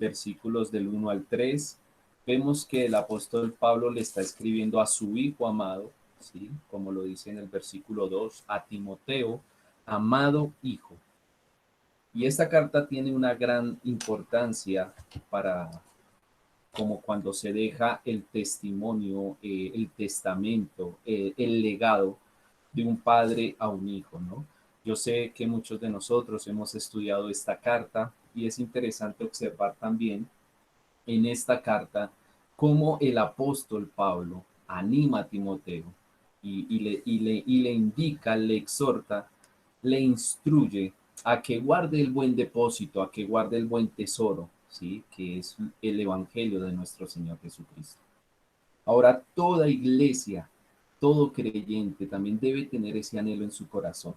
versículos del 1 al 3, vemos que el apóstol Pablo le está escribiendo a su hijo amado, ¿sí? Como lo dice en el versículo 2, a Timoteo, amado hijo. Y esta carta tiene una gran importancia para, como cuando se deja el testimonio, el testamento, el legado de un padre a un hijo, ¿no? Yo sé que muchos de nosotros hemos estudiado esta carta y es interesante observar también en esta carta cómo el apóstol Pablo anima a Timoteo y le indica, le exhorta, le instruye a que guarde el buen depósito, a que guarde el buen tesoro, ¿sí? Que es el evangelio de nuestro Señor Jesucristo. Ahora, toda iglesia, todo creyente también debe tener ese anhelo en su corazón.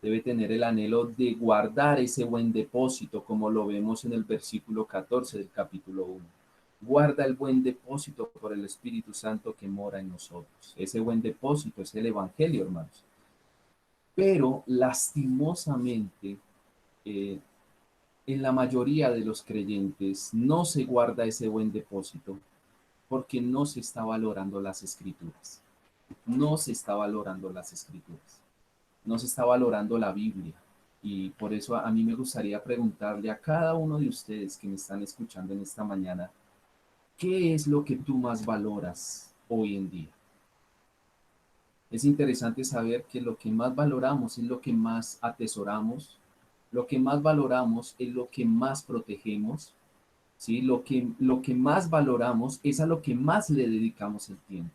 Debe tener el anhelo de guardar ese buen depósito, como lo vemos en el versículo 14 del capítulo 1. Guarda el buen depósito por el Espíritu Santo que mora en nosotros. Ese buen depósito es el Evangelio, hermanos. Pero lastimosamente, eh, en la mayoría de los creyentes no se guarda ese buen depósito porque no se está valorando las escrituras. No se está valorando las escrituras. No se está valorando la Biblia. Y por eso a mí me gustaría preguntarle a cada uno de ustedes que me están escuchando en esta mañana, ¿qué es lo que tú más valoras hoy en día? Es interesante saber que lo que más valoramos es lo que más atesoramos, lo que más valoramos es lo que más protegemos, ¿sí? Lo que más valoramos es a lo que más le dedicamos el tiempo.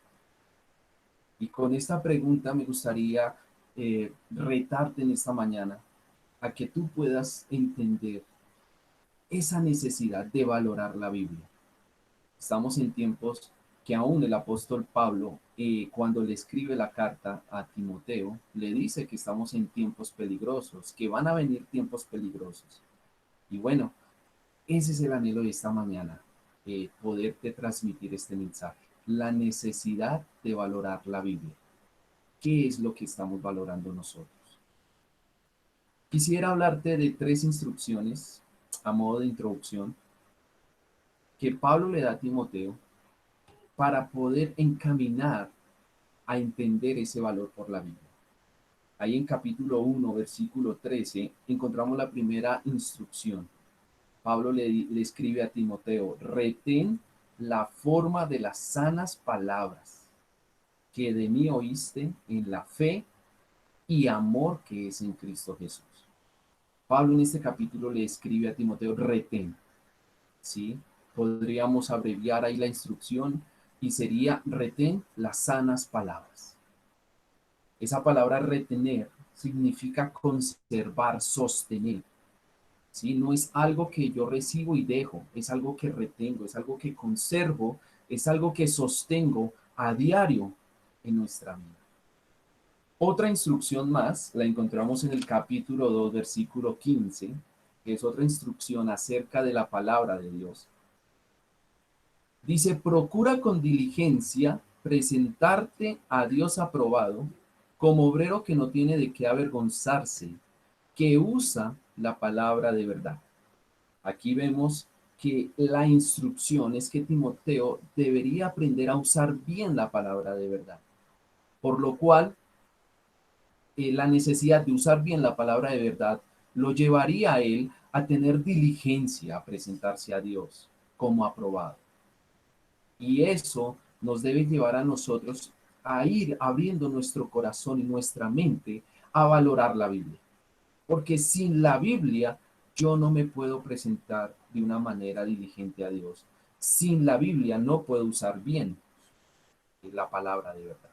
Y con esta pregunta me gustaría retarte en esta mañana a que tú puedas entender esa necesidad de valorar la Biblia. Estamos en tiempos que aún el apóstol Pablo, cuando le escribe la carta a Timoteo, le dice que estamos en tiempos peligrosos, que van a venir tiempos peligrosos. Y bueno, ese es el anhelo de esta mañana, poderte transmitir este mensaje. La necesidad de valorar la Biblia. ¿Qué es lo que estamos valorando nosotros? Quisiera hablarte de 3 instrucciones a modo de introducción que Pablo le da a Timoteo para poder encaminar a entender ese valor por la Biblia. Ahí en capítulo 1, versículo 13, encontramos la primera instrucción. Pablo le escribe a Timoteo, retén la forma de las sanas palabras que de mí oíste en la fe y amor que es en Cristo Jesús. Pablo en este capítulo le escribe a Timoteo, retén, ¿sí? Podríamos abreviar ahí la instrucción y sería retén las sanas palabras. Esa palabra retener significa conservar, sostener, ¿sí? No es algo que yo recibo y dejo, es algo que retengo, es algo que conservo, es algo que sostengo a diario en nuestra vida. Otra instrucción más la encontramos en el capítulo 2, versículo 15, que es otra instrucción acerca de la palabra de Dios. Dice, procura con diligencia presentarte a Dios aprobado como obrero que no tiene de qué avergonzarse, que usa la palabra de verdad. Aquí vemos que la instrucción es que Timoteo debería aprender a usar bien la palabra de verdad, por lo cual la necesidad de usar bien la palabra de verdad lo llevaría a él a tener diligencia, a presentarse a Dios como aprobado. Y eso nos debe llevar a nosotros a ir abriendo nuestro corazón y nuestra mente a valorar la Biblia. Porque sin la Biblia yo no me puedo presentar de una manera diligente a Dios. Sin la Biblia no puedo usar bien la palabra de verdad.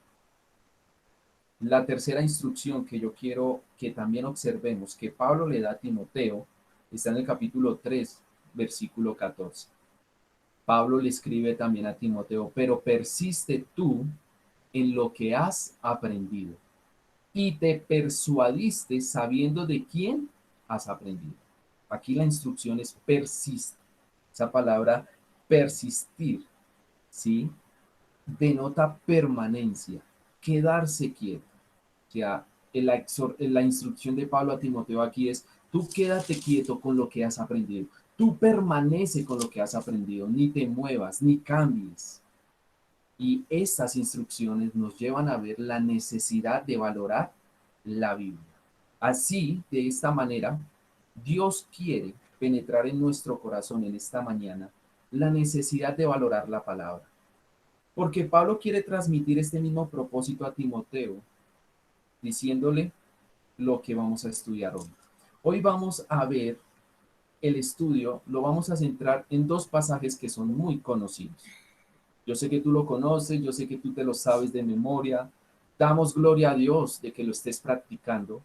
La tercera instrucción que yo quiero que también observemos que Pablo le da a Timoteo está en el capítulo 3, versículo 14. Pablo le escribe también a Timoteo, pero persiste tú en lo que has aprendido y te persuadiste sabiendo de quién has aprendido. Aquí la instrucción es persiste. Esa palabra persistir, ¿sí? Denota permanencia, quedarse quieto. O sea, la instrucción de Pablo a Timoteo aquí es, tú quédate quieto con lo que has aprendido. Tú permanece con lo que has aprendido, ni te muevas, ni cambies. Y estas instrucciones nos llevan a ver la necesidad de valorar la Biblia. Así, de esta manera, Dios quiere penetrar en nuestro corazón en esta mañana la necesidad de valorar la palabra. Porque Pablo quiere transmitir este mismo propósito a Timoteo, diciéndole lo que vamos a estudiar hoy. Hoy vamos a ver el estudio, lo vamos a centrar en dos pasajes que son muy conocidos. Yo sé que tú lo conoces, yo sé que tú te lo sabes de memoria. Damos gloria a Dios de que lo estés practicando,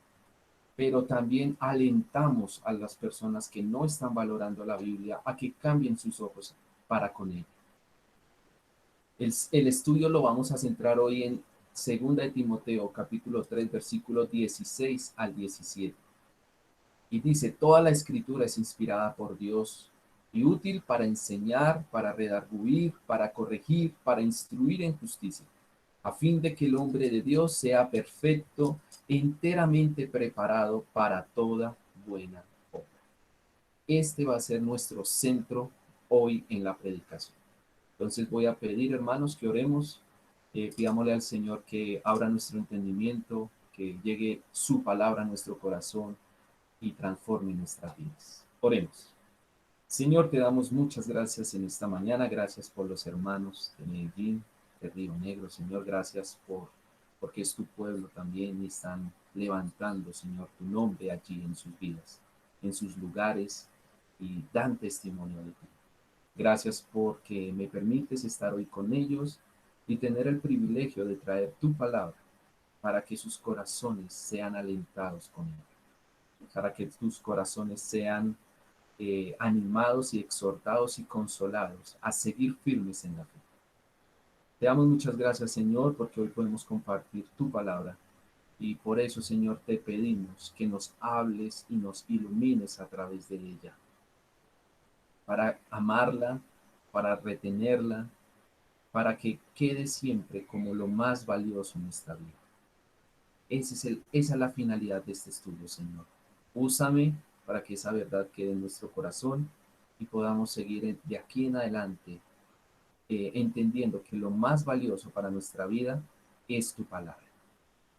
pero también alentamos a las personas que no están valorando la Biblia a que cambien sus ojos para con ella. El estudio lo vamos a centrar hoy en 2 de Timoteo, capítulo 3, versículos 16 al 17. Y dice, toda la escritura es inspirada por Dios y útil para enseñar, para redarguir, para corregir, para instruir en justicia, a fin de que el hombre de Dios sea perfecto, enteramente preparado para toda buena obra. Este va a ser nuestro centro hoy en la predicación. Entonces voy a pedir, hermanos, que oremos, pidámosle al Señor que abra nuestro entendimiento, que llegue su palabra a nuestro corazón y transforme nuestras vidas. Oremos. Señor, te damos muchas gracias en esta mañana. Gracias por los hermanos de Medellín, de Río Negro. Señor, gracias porque es tu pueblo también y están levantando, Señor, tu nombre allí en sus vidas, en sus lugares y dan testimonio de ti. Gracias porque me permites estar hoy con ellos y tener el privilegio de traer tu palabra para que sus corazones sean alentados con ella, para que tus corazones sean animados y exhortados y consolados a seguir firmes en la fe. Te damos muchas gracias, Señor, porque hoy podemos compartir tu palabra. Y por eso, Señor, te pedimos que nos hables y nos ilumines a través de ella, para amarla, para retenerla, para que quede siempre como lo más valioso en nuestra vida. Esa es la finalidad de este estudio, Señor. Úsame para que esa verdad quede en nuestro corazón y podamos seguir de aquí en adelante entendiendo que lo más valioso para nuestra vida es tu palabra.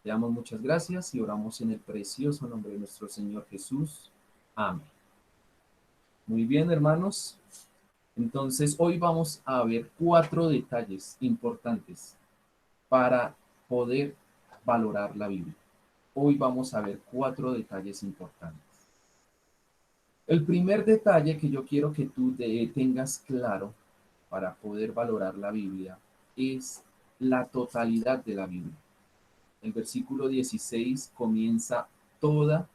Te damos muchas gracias y oramos en el precioso nombre de nuestro Señor Jesús. Amén. Muy bien, hermanos. Entonces, hoy vamos a ver 4 detalles importantes para poder valorar la Biblia. Hoy vamos a ver 4 detalles importantes. El primer detalle que yo quiero que tú tengas claro para poder valorar la Biblia es la totalidad de la Biblia. El versículo 16 comienza toda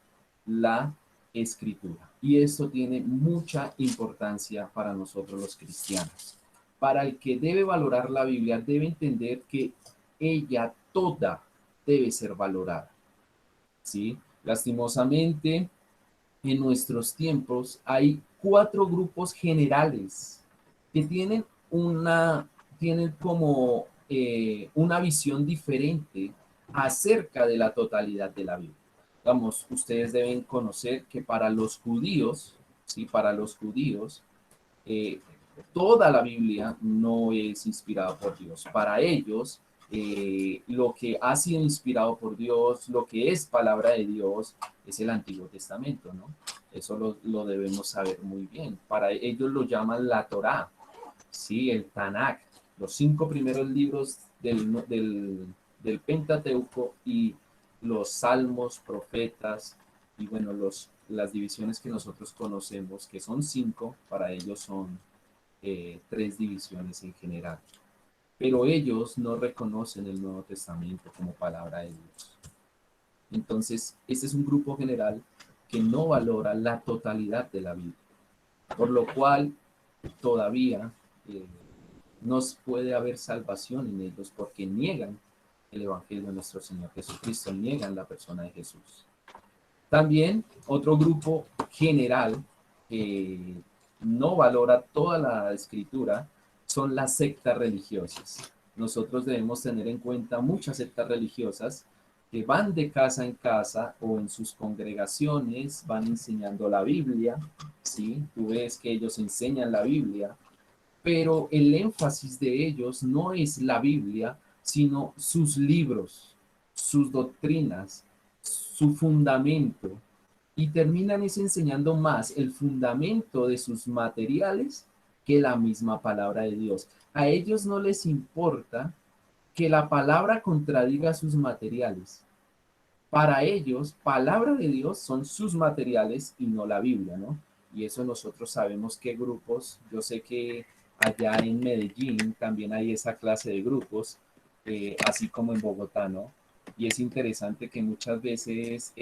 la escritura. Y esto tiene mucha importancia para nosotros los cristianos. Para el que debe valorar la Biblia, debe entender que ella toda debe ser valorada. ¿Sí? Lastimosamente, en nuestros tiempos hay 4 grupos generales que tienen como una visión diferente acerca de la totalidad de la Biblia. Vamos, ustedes deben conocer que para los judíos, ¿sí? Para los judíos, eh, toda la Biblia no es inspirada por Dios. Para ellos, lo que ha sido inspirado por Dios, lo que es palabra de Dios, es el Antiguo Testamento, ¿no? Eso lo debemos saber muy bien. Para ellos lo llaman la Torá, ¿sí? El Tanakh, los 5 primeros libros del Pentateuco y los salmos, profetas y bueno, las divisiones que nosotros conocemos, que son 5, para ellos son 3 divisiones en general. Pero ellos no reconocen el Nuevo Testamento como palabra de Dios. Entonces, este es un grupo general que no valora la totalidad de la Biblia, por lo cual todavía no puede haber salvación en ellos porque niegan el Evangelio de nuestro Señor Jesucristo, niegan la persona de Jesús. También otro grupo general que no valora toda la escritura son las sectas religiosas. Nosotros debemos tener en cuenta muchas sectas religiosas que van de casa en casa o en sus congregaciones, van enseñando la Biblia, ¿sí? Tú ves que ellos enseñan la Biblia, pero el énfasis de ellos no es la Biblia, sino sus libros, sus doctrinas, su fundamento, y terminan es enseñando más el fundamento de sus materiales que la misma palabra de Dios. A ellos no les importa que la palabra contradiga sus materiales. Para ellos, palabra de Dios son sus materiales y no la Biblia, ¿no? Y eso nosotros sabemos qué grupos, yo sé que allá en Medellín también hay esa clase de grupos, así como en Bogotá, ¿no? Y es interesante que muchas veces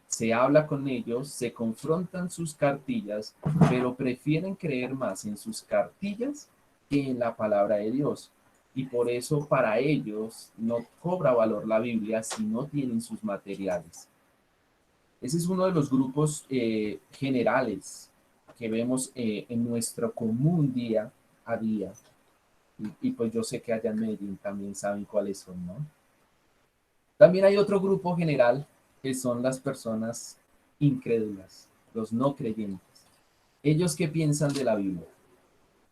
se habla con ellos, se confrontan sus cartillas, pero prefieren creer más en sus cartillas que en la palabra de Dios. Y por eso para ellos no cobra valor la Biblia si no tienen sus materiales. Ese es uno de los grupos generales que vemos en nuestro común día a día. Y pues yo sé que allá en Medellín también saben cuáles son, ¿no? También hay otro grupo general que son las personas incrédulas, los no creyentes. ¿Ellos qué piensan de la Biblia?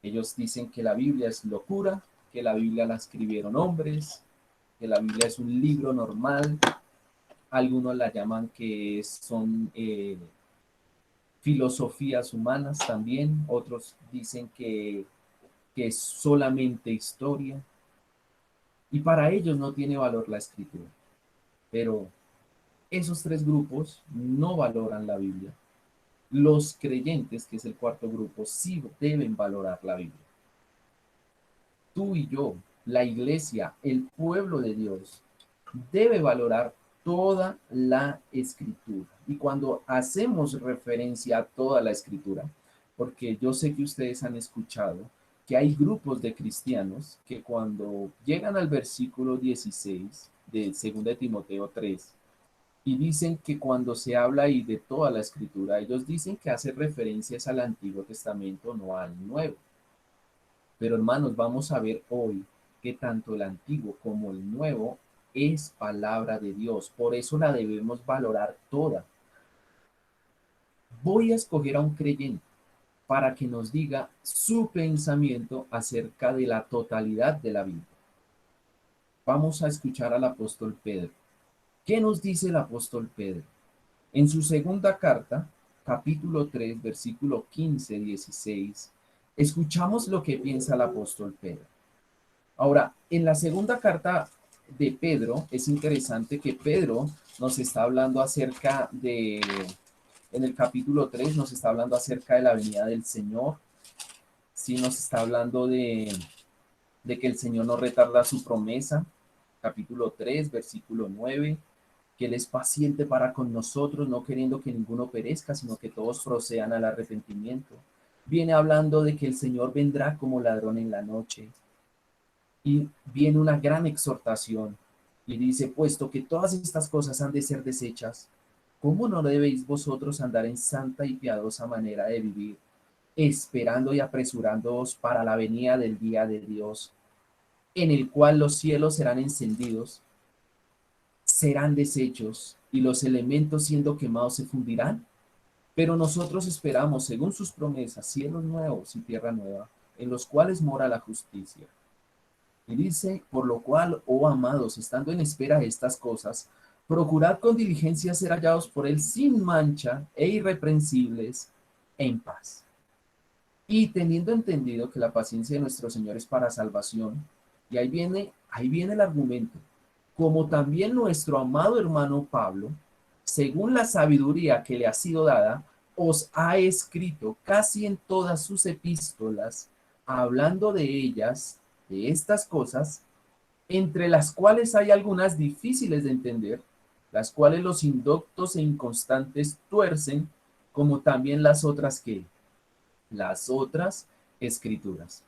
Ellos dicen que la Biblia es locura, que la Biblia la escribieron hombres, que la Biblia es un libro normal. Algunos la llaman que son filosofías humanas también. Otros dicen que es solamente historia. Y para ellos no tiene valor la escritura. Pero esos tres grupos no valoran la Biblia. Los creyentes, que es el cuarto grupo, sí deben valorar la Biblia. Tú y yo, la iglesia, el pueblo de Dios, debe valorar toda la escritura. Y cuando hacemos referencia a toda la escritura, porque yo sé que ustedes han escuchado que hay grupos de cristianos que cuando llegan al versículo 16 de 2 Timoteo 3 y dicen que cuando se habla ahí de toda la escritura, ellos dicen que hace referencias al Antiguo Testamento, no al Nuevo. Pero hermanos, vamos a ver hoy que tanto el Antiguo como el Nuevo es palabra de Dios. Por eso la debemos valorar toda. Voy a escoger a un creyente para que nos diga su pensamiento acerca de la totalidad de la Biblia. Vamos a escuchar al apóstol Pedro. ¿Qué nos dice el apóstol Pedro? En su segunda carta, capítulo 3, versículo 15-16, escuchamos lo que piensa el apóstol Pedro. Ahora, en la segunda carta de Pedro, es interesante que Pedro nos está hablando acerca de, en el capítulo 3 nos está hablando acerca de la venida del Señor, sí nos está hablando de que el Señor no retarda su promesa, capítulo 3 versículo 9, que Él es paciente para con nosotros, no queriendo que ninguno perezca, sino que todos procedan al arrepentimiento. Viene hablando de que el Señor vendrá como ladrón en la noche, y viene una gran exhortación y dice, puesto que todas estas cosas han de ser deshechas, ¿cómo no debéis vosotros andar en santa y piadosa manera de vivir, esperando y apresurándoos para la venida del día de Dios, en el cual los cielos serán encendidos, serán deshechos, y los elementos siendo quemados se fundirán? Pero nosotros esperamos, según sus promesas, cielos nuevos y tierra nueva, en los cuales mora la justicia. Y dice, por lo cual, oh amados, estando en espera de estas cosas, procurad con diligencia ser hallados por él sin mancha e irreprensibles en paz. Y teniendo entendido que la paciencia de nuestro Señor es para salvación, y ahí viene el argumento, como también nuestro amado hermano Pablo, según la sabiduría que le ha sido dada, os ha escrito casi en todas sus epístolas, hablando de ellas, de estas cosas, entre las cuales hay algunas difíciles de entender, las cuales los indoctos e inconstantes tuercen, como también las otras escrituras.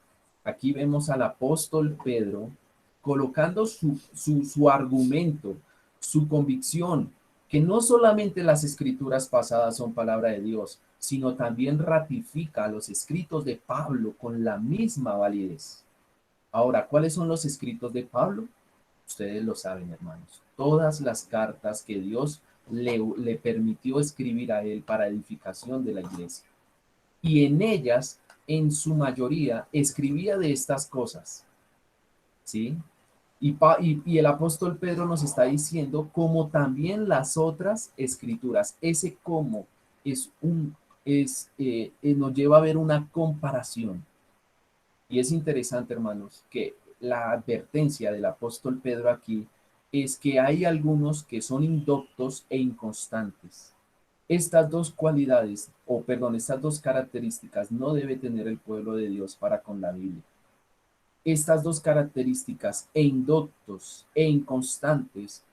Aquí vemos al apóstol Pedro colocando su argumento, su convicción, que no solamente las escrituras pasadas son palabra de Dios, sino también ratifica los escritos de Pablo con la misma validez. Ahora, ¿cuáles son los escritos de Pablo? Ustedes lo saben, hermanos. Todas las cartas que Dios le permitió escribir a él para edificación de la iglesia. Y en ellas, en su mayoría, escribía de estas cosas, ¿sí? Y el apóstol Pedro nos está diciendo como también las otras escrituras. Ese cómo es nos lleva a ver una comparación. Y es interesante, hermanos, que la advertencia del apóstol Pedro aquí es que hay algunos que son indoctos e inconstantes. Estas dos cualidades, o perdón, estas dos características no debe tener el pueblo de Dios para con la Biblia. Estas dos características, e indoctos e inconstantes,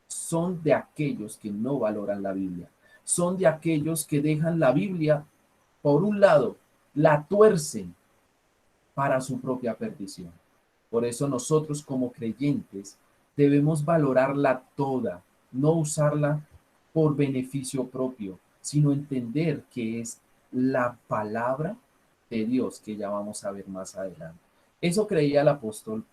son de aquellos que no valoran la Biblia. Son de aquellos que dejan la Biblia, por un lado, la tuercen para su propia perdición. Por eso nosotros como creyentes debemos valorarla toda, no usarla por beneficio propio, sino entender que es la palabra de Dios, que ya vamos a ver más adelante. Eso creía el apóstol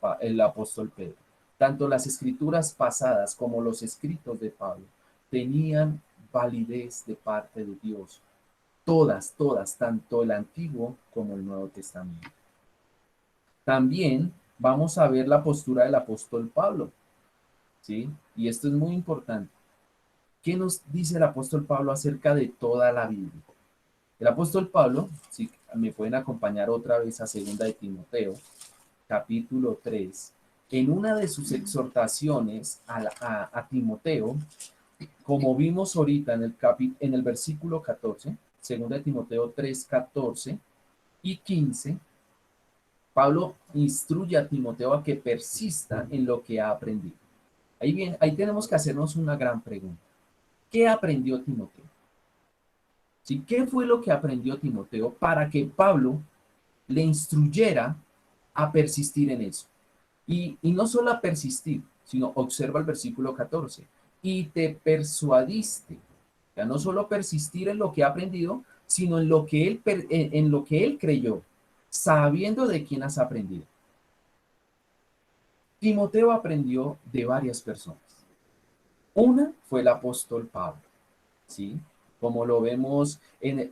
Pedro. Tanto las escrituras pasadas como los escritos de Pablo tenían validez de parte de Dios. Todas, todas, tanto el Antiguo como el Nuevo Testamento. También vamos a ver la postura del apóstol Pablo, ¿sí? Y esto es muy importante. ¿Qué nos dice el apóstol Pablo acerca de toda la Biblia? El apóstol Pablo, si me pueden acompañar otra vez a segunda de Timoteo, capítulo 3, en una de sus exhortaciones a Timoteo, como vimos ahorita en el versículo 14, segunda de Timoteo 3, 14 y 15, Pablo instruye a Timoteo a que persista en lo que ha aprendido. Ahí bien, ahí tenemos que hacernos una gran pregunta. ¿Qué aprendió Timoteo? ¿Sí? ¿Qué fue lo que aprendió Timoteo para que Pablo le instruyera a persistir en eso? Y no solo a persistir, sino observa el versículo 14. Y te persuadiste. O sea, no solo persistir en lo que ha aprendido, sino en lo que él creyó, sabiendo de quién has aprendido. Timoteo aprendió de varias personas. Una fue el apóstol Pablo, ¿sí? Como lo vemos en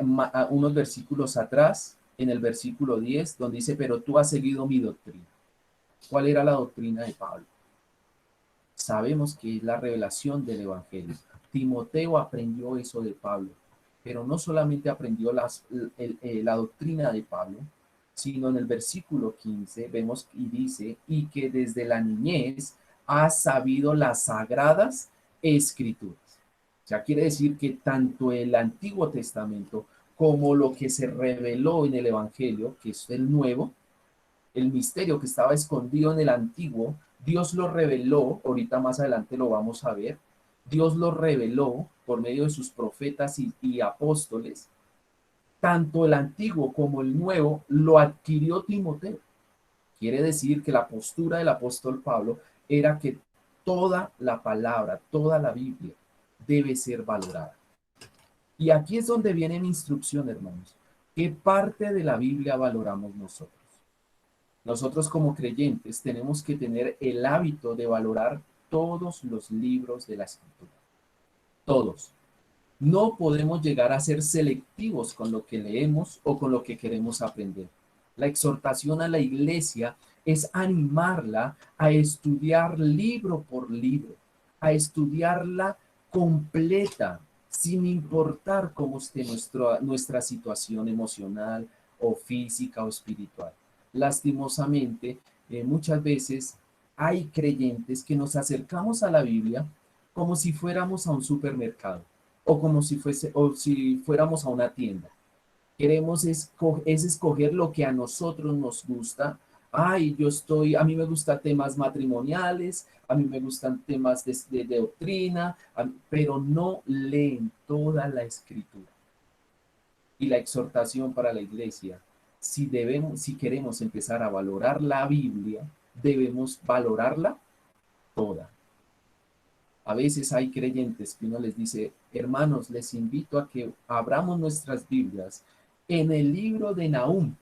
unos versículos atrás, en el versículo 10, donde dice, pero tú has seguido mi doctrina. ¿Cuál era la doctrina de Pablo? Sabemos que es la revelación del Evangelio. Timoteo aprendió eso de Pablo, pero no solamente aprendió la doctrina de Pablo, sino en el versículo 15 vemos y dice, y que desde la niñez ha sabido las sagradas escrituras. O sea, quiere decir que tanto el Antiguo Testamento como lo que se reveló en el Evangelio, que es el Nuevo, el misterio que estaba escondido en el Antiguo, Dios lo reveló, ahorita más adelante lo vamos a ver, Dios lo reveló por medio de sus profetas y apóstoles. Tanto el Antiguo como el Nuevo lo adquirió Timoteo. Quiere decir que la postura del apóstol Pablo era que toda la palabra, toda la Biblia debe ser valorada. Y aquí es donde viene mi instrucción, hermanos. ¿Qué parte de la Biblia valoramos nosotros? Nosotros como creyentes tenemos que tener el hábito de valorar todos los libros de la Escritura. Todos. No podemos llegar a ser selectivos con lo que leemos o con lo que queremos aprender. La exhortación a la iglesia es animarla a estudiar libro por libro, a estudiarla completa, sin importar cómo esté nuestra situación emocional o física o espiritual. Lastimosamente, muchas veces hay creyentes que nos acercamos a la Biblia como si fuéramos a un supermercado o como si fuéramos a una tienda. Queremos escoger lo que a nosotros nos gusta. Ay, a mí me gustan temas matrimoniales, a mí me gustan temas de doctrina, pero no leen toda la escritura. Y la exhortación para la iglesia, si queremos empezar a valorar la Biblia, debemos valorarla toda. A veces hay creyentes que uno les dice, hermanos, les invito a que abramos nuestras Biblias en el libro de Nahum.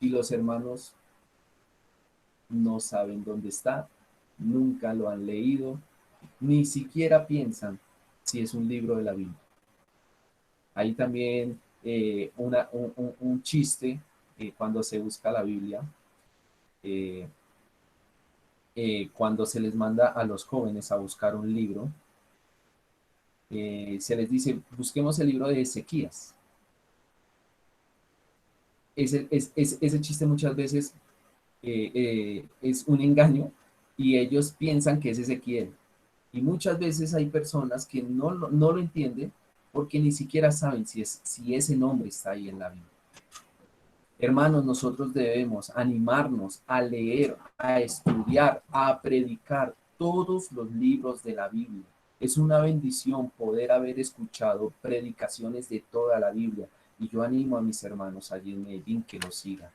Y los hermanos no saben dónde está, nunca lo han leído, ni siquiera piensan si es un libro de la Biblia. Hay también un chiste cuando se busca la Biblia, eh, cuando se les manda a los jóvenes a buscar un libro, se les dice, busquemos el libro de Ezequías. Ese chiste muchas veces es un engaño y ellos piensan que es Ezequiel. Y muchas veces hay personas que no lo entienden porque ni siquiera saben si ese nombre está ahí en la Biblia. Hermanos, nosotros debemos animarnos a leer, a estudiar, a predicar todos los libros de la Biblia. Es una bendición poder haber escuchado predicaciones de toda la Biblia. Y yo animo a mis hermanos allí en Medellín que lo sigan.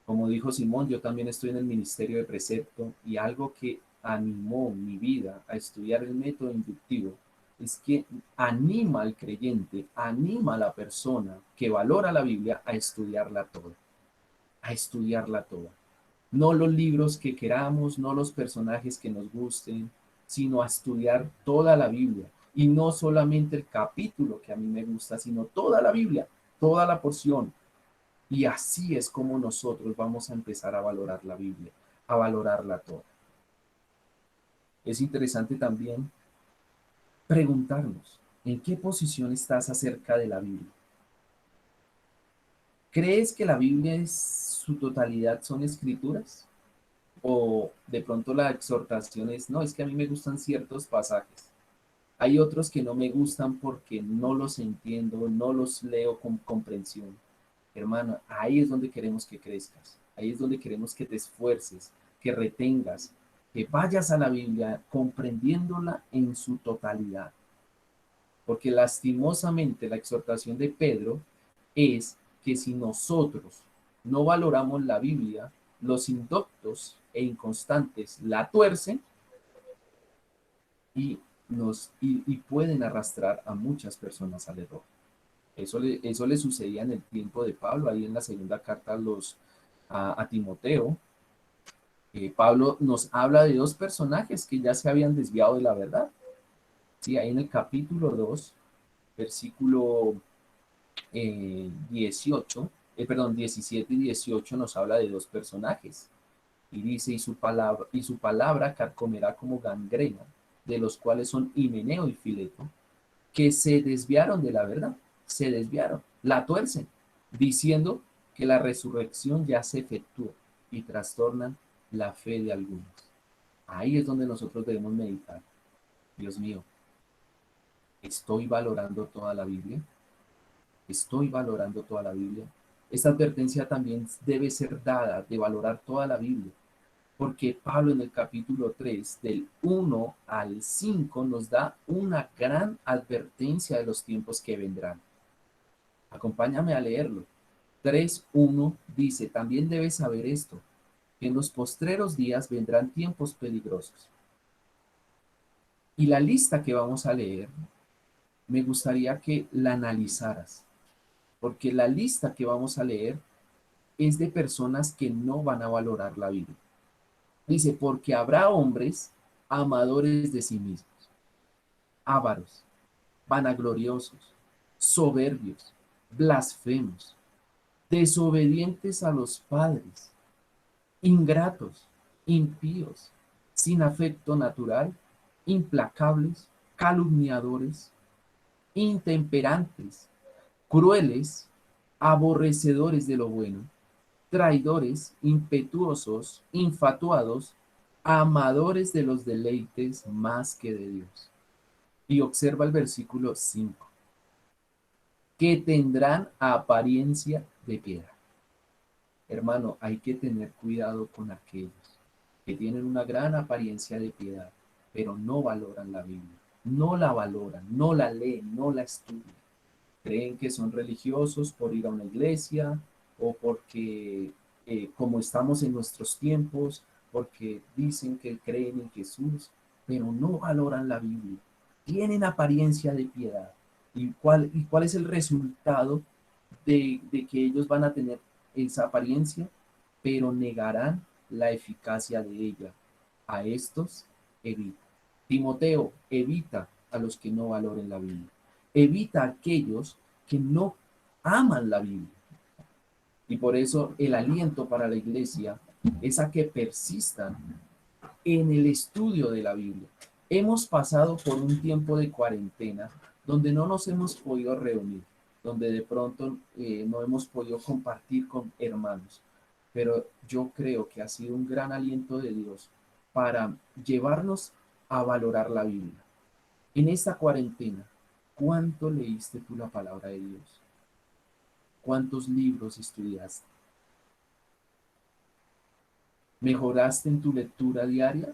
Como dijo Simón, yo también estoy en el ministerio de precepto y algo que animó mi vida a estudiar el método inductivo es que anima al creyente, anima a la persona que valora la Biblia a estudiarla toda, a estudiarla toda. No los libros que queramos, no los personajes que nos gusten, sino a estudiar toda la Biblia. Y no solamente el capítulo que a mí me gusta, sino toda la Biblia, toda la porción. Y así es como nosotros vamos a empezar a valorar la Biblia, a valorarla toda. Es interesante también preguntarnos, ¿en qué posición estás acerca de la Biblia? ¿Crees que la Biblia en su totalidad son escrituras? ¿O de pronto la exhortación es, no, es que a mí me gustan ciertos pasajes? Hay otros que no me gustan porque no los entiendo, no los leo con comprensión. Hermano, ahí es donde queremos que crezcas, ahí es donde queremos que te esfuerces, que retengas, que vayas a la Biblia comprendiéndola en su totalidad. Porque lastimosamente la exhortación de Pedro es que si nosotros no valoramos la Biblia, los indoctos e inconstantes la tuercen y pueden arrastrar a muchas personas al error. Eso le sucedía en el tiempo de Pablo, ahí en la segunda carta a Timoteo. Pablo nos habla de dos personajes que ya se habían desviado de la verdad. Sí, ahí en el capítulo 2 versículo 18, perdón, 17 y 18 nos habla de dos personajes. Y dice, y su palabra carcomerá como gangrena, de los cuales son Himeneo y Fileto, que se desviaron de la verdad, se desviaron, la tuercen, diciendo que la resurrección ya se efectuó y trastornan la fe de algunos. Ahí es donde nosotros debemos meditar. Dios mío, ¿estoy valorando toda la Biblia? ¿Estoy valorando toda la Biblia? Esta advertencia también debe ser dada de valorar toda la Biblia, porque Pablo en el capítulo 3, del 1 al 5, nos da una gran advertencia de los tiempos que vendrán. Acompáñame a leerlo. 3:1 dice, también debes saber esto, que en los postreros días vendrán tiempos peligrosos. Y la lista que vamos a leer, me gustaría que la analizaras, porque la lista que vamos a leer es de personas que no van a valorar la Biblia. Dice, porque habrá hombres amadores de sí mismos, ávaros, vanagloriosos, soberbios, blasfemos, desobedientes a los padres, ingratos, impíos, sin afecto natural, implacables, calumniadores, intemperantes, crueles, aborrecedores de lo bueno, traidores, impetuosos, infatuados, amadores de los deleites más que de Dios. Y observa el versículo 5, que tendrán apariencia de piedad. Hermano, hay que tener cuidado con aquellos que tienen una gran apariencia de piedad, pero no valoran la Biblia, no la valoran, no la leen, no la estudian. Creen que son religiosos por ir a una iglesia o porque, como estamos en nuestros tiempos, porque dicen que creen en Jesús, pero no valoran la Biblia. Tienen apariencia de piedad. ¿Y cuál es el resultado de que ellos van a tener esa apariencia? Pero negarán la eficacia de ella. A estos evita. Timoteo, evita a los que no valoren la Biblia. Evita a aquellos que no aman la Biblia. Y por eso el aliento para la iglesia es a que persistan en el estudio de la Biblia. Hemos pasado por un tiempo de cuarentena donde no nos hemos podido reunir, donde de pronto no hemos podido compartir con hermanos, pero yo creo que ha sido un gran aliento de Dios para llevarnos a valorar la Biblia. En esta cuarentena, ¿cuánto leíste tú la palabra de Dios? ¿Cuántos libros estudiaste? ¿Mejoraste en tu lectura diaria?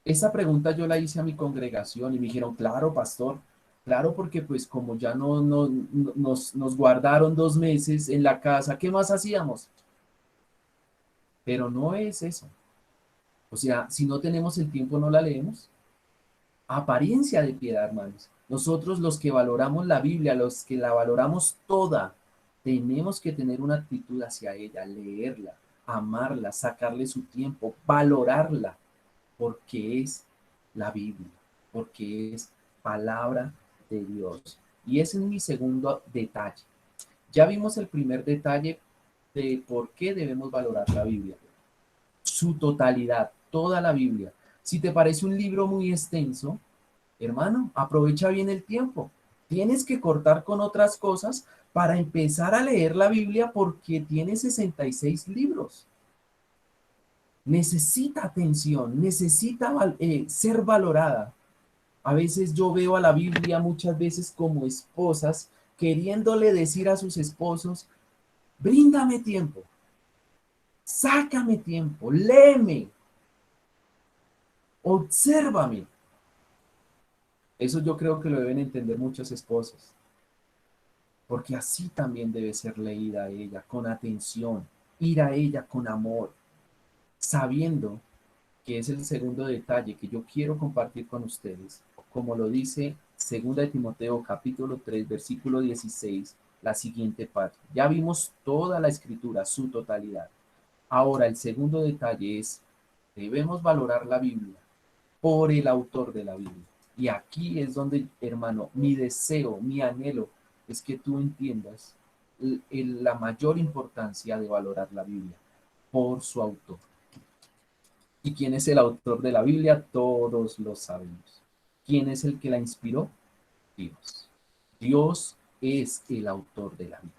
Esa pregunta yo la hice a mi congregación y me dijeron, claro, pastor, claro, porque pues como ya nos guardaron 2 meses en la casa, ¿qué más hacíamos? Pero no es eso. O sea, si no tenemos el tiempo, no la leemos. Apariencia de piedad, hermanos. Nosotros los que valoramos la Biblia, los que la valoramos toda, tenemos que tener una actitud hacia ella, leerla, amarla, sacarle su tiempo, valorarla, porque es la Biblia, porque es palabra de Dios. Y ese es mi segundo detalle. Ya vimos el primer detalle de por qué debemos valorar la Biblia. Su totalidad, toda la Biblia. Si te parece un libro muy extenso, hermano, aprovecha bien el tiempo. Tienes que cortar con otras cosas para empezar a leer la Biblia porque tiene 66 libros. Necesita atención, necesita ser valorada. A veces yo veo a la Biblia muchas veces como esposas queriéndole decir a sus esposos, bríndame tiempo, sácame tiempo, léeme, obsérvame. Eso yo creo que lo deben entender muchos esposos, porque así también debe ser leída ella, con atención, ir a ella con amor, sabiendo que es el segundo detalle que yo quiero compartir con ustedes, como lo dice 2 Timoteo capítulo 3 versículo 16, la siguiente parte. Ya vimos toda la escritura, su totalidad. Ahora el segundo detalle es, debemos valorar la Biblia por el autor de la Biblia. Y aquí es donde, hermano, mi deseo, mi anhelo es que tú entiendas la mayor importancia de valorar la Biblia por su autor. ¿Y quién es el autor de la Biblia? Todos lo sabemos. ¿Quién es el que la inspiró? Dios. Dios es el autor de la Biblia.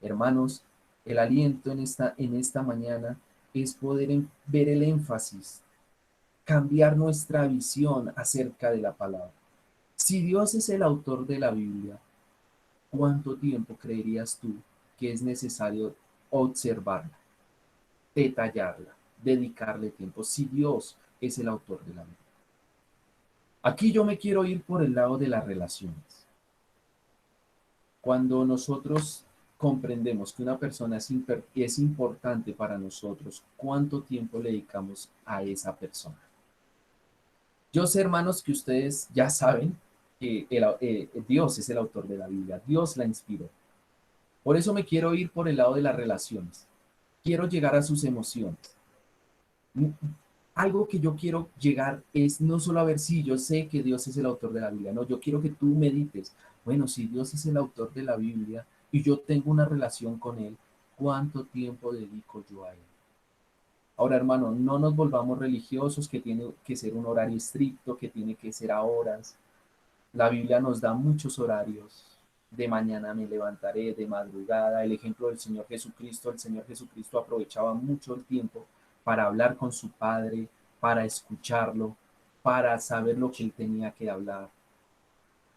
Hermanos, el aliento en esta mañana es poder ver el énfasis, cambiar nuestra visión acerca de la palabra. Si Dios es el autor de la Biblia, ¿cuánto tiempo creerías tú que es necesario observarla, detallarla, dedicarle tiempo? Si Dios es el autor de la Biblia. Aquí yo me quiero ir por el lado de las relaciones. Cuando nosotros comprendemos que una persona es importante para nosotros, ¿cuánto tiempo le dedicamos a esa persona? Yo sé, hermanos, que ustedes ya saben que Dios es el autor de la Biblia, Dios la inspiró. Por eso me quiero ir por el lado de las relaciones. Quiero llegar a sus emociones. Algo que yo quiero llegar es no solo a ver si yo sé que Dios es el autor de la Biblia, no, yo quiero que tú medites, bueno, si Dios es el autor de la Biblia y yo tengo una relación con Él, ¿cuánto tiempo dedico yo a Él? Ahora, hermano, no nos volvamos religiosos, que tiene que ser un horario estricto, que tiene que ser a horas. La Biblia nos da muchos horarios. De mañana me levantaré, de madrugada. El ejemplo del Señor Jesucristo, el Señor Jesucristo aprovechaba mucho el tiempo para hablar con su Padre, para escucharlo, para saber lo que él tenía que hablar.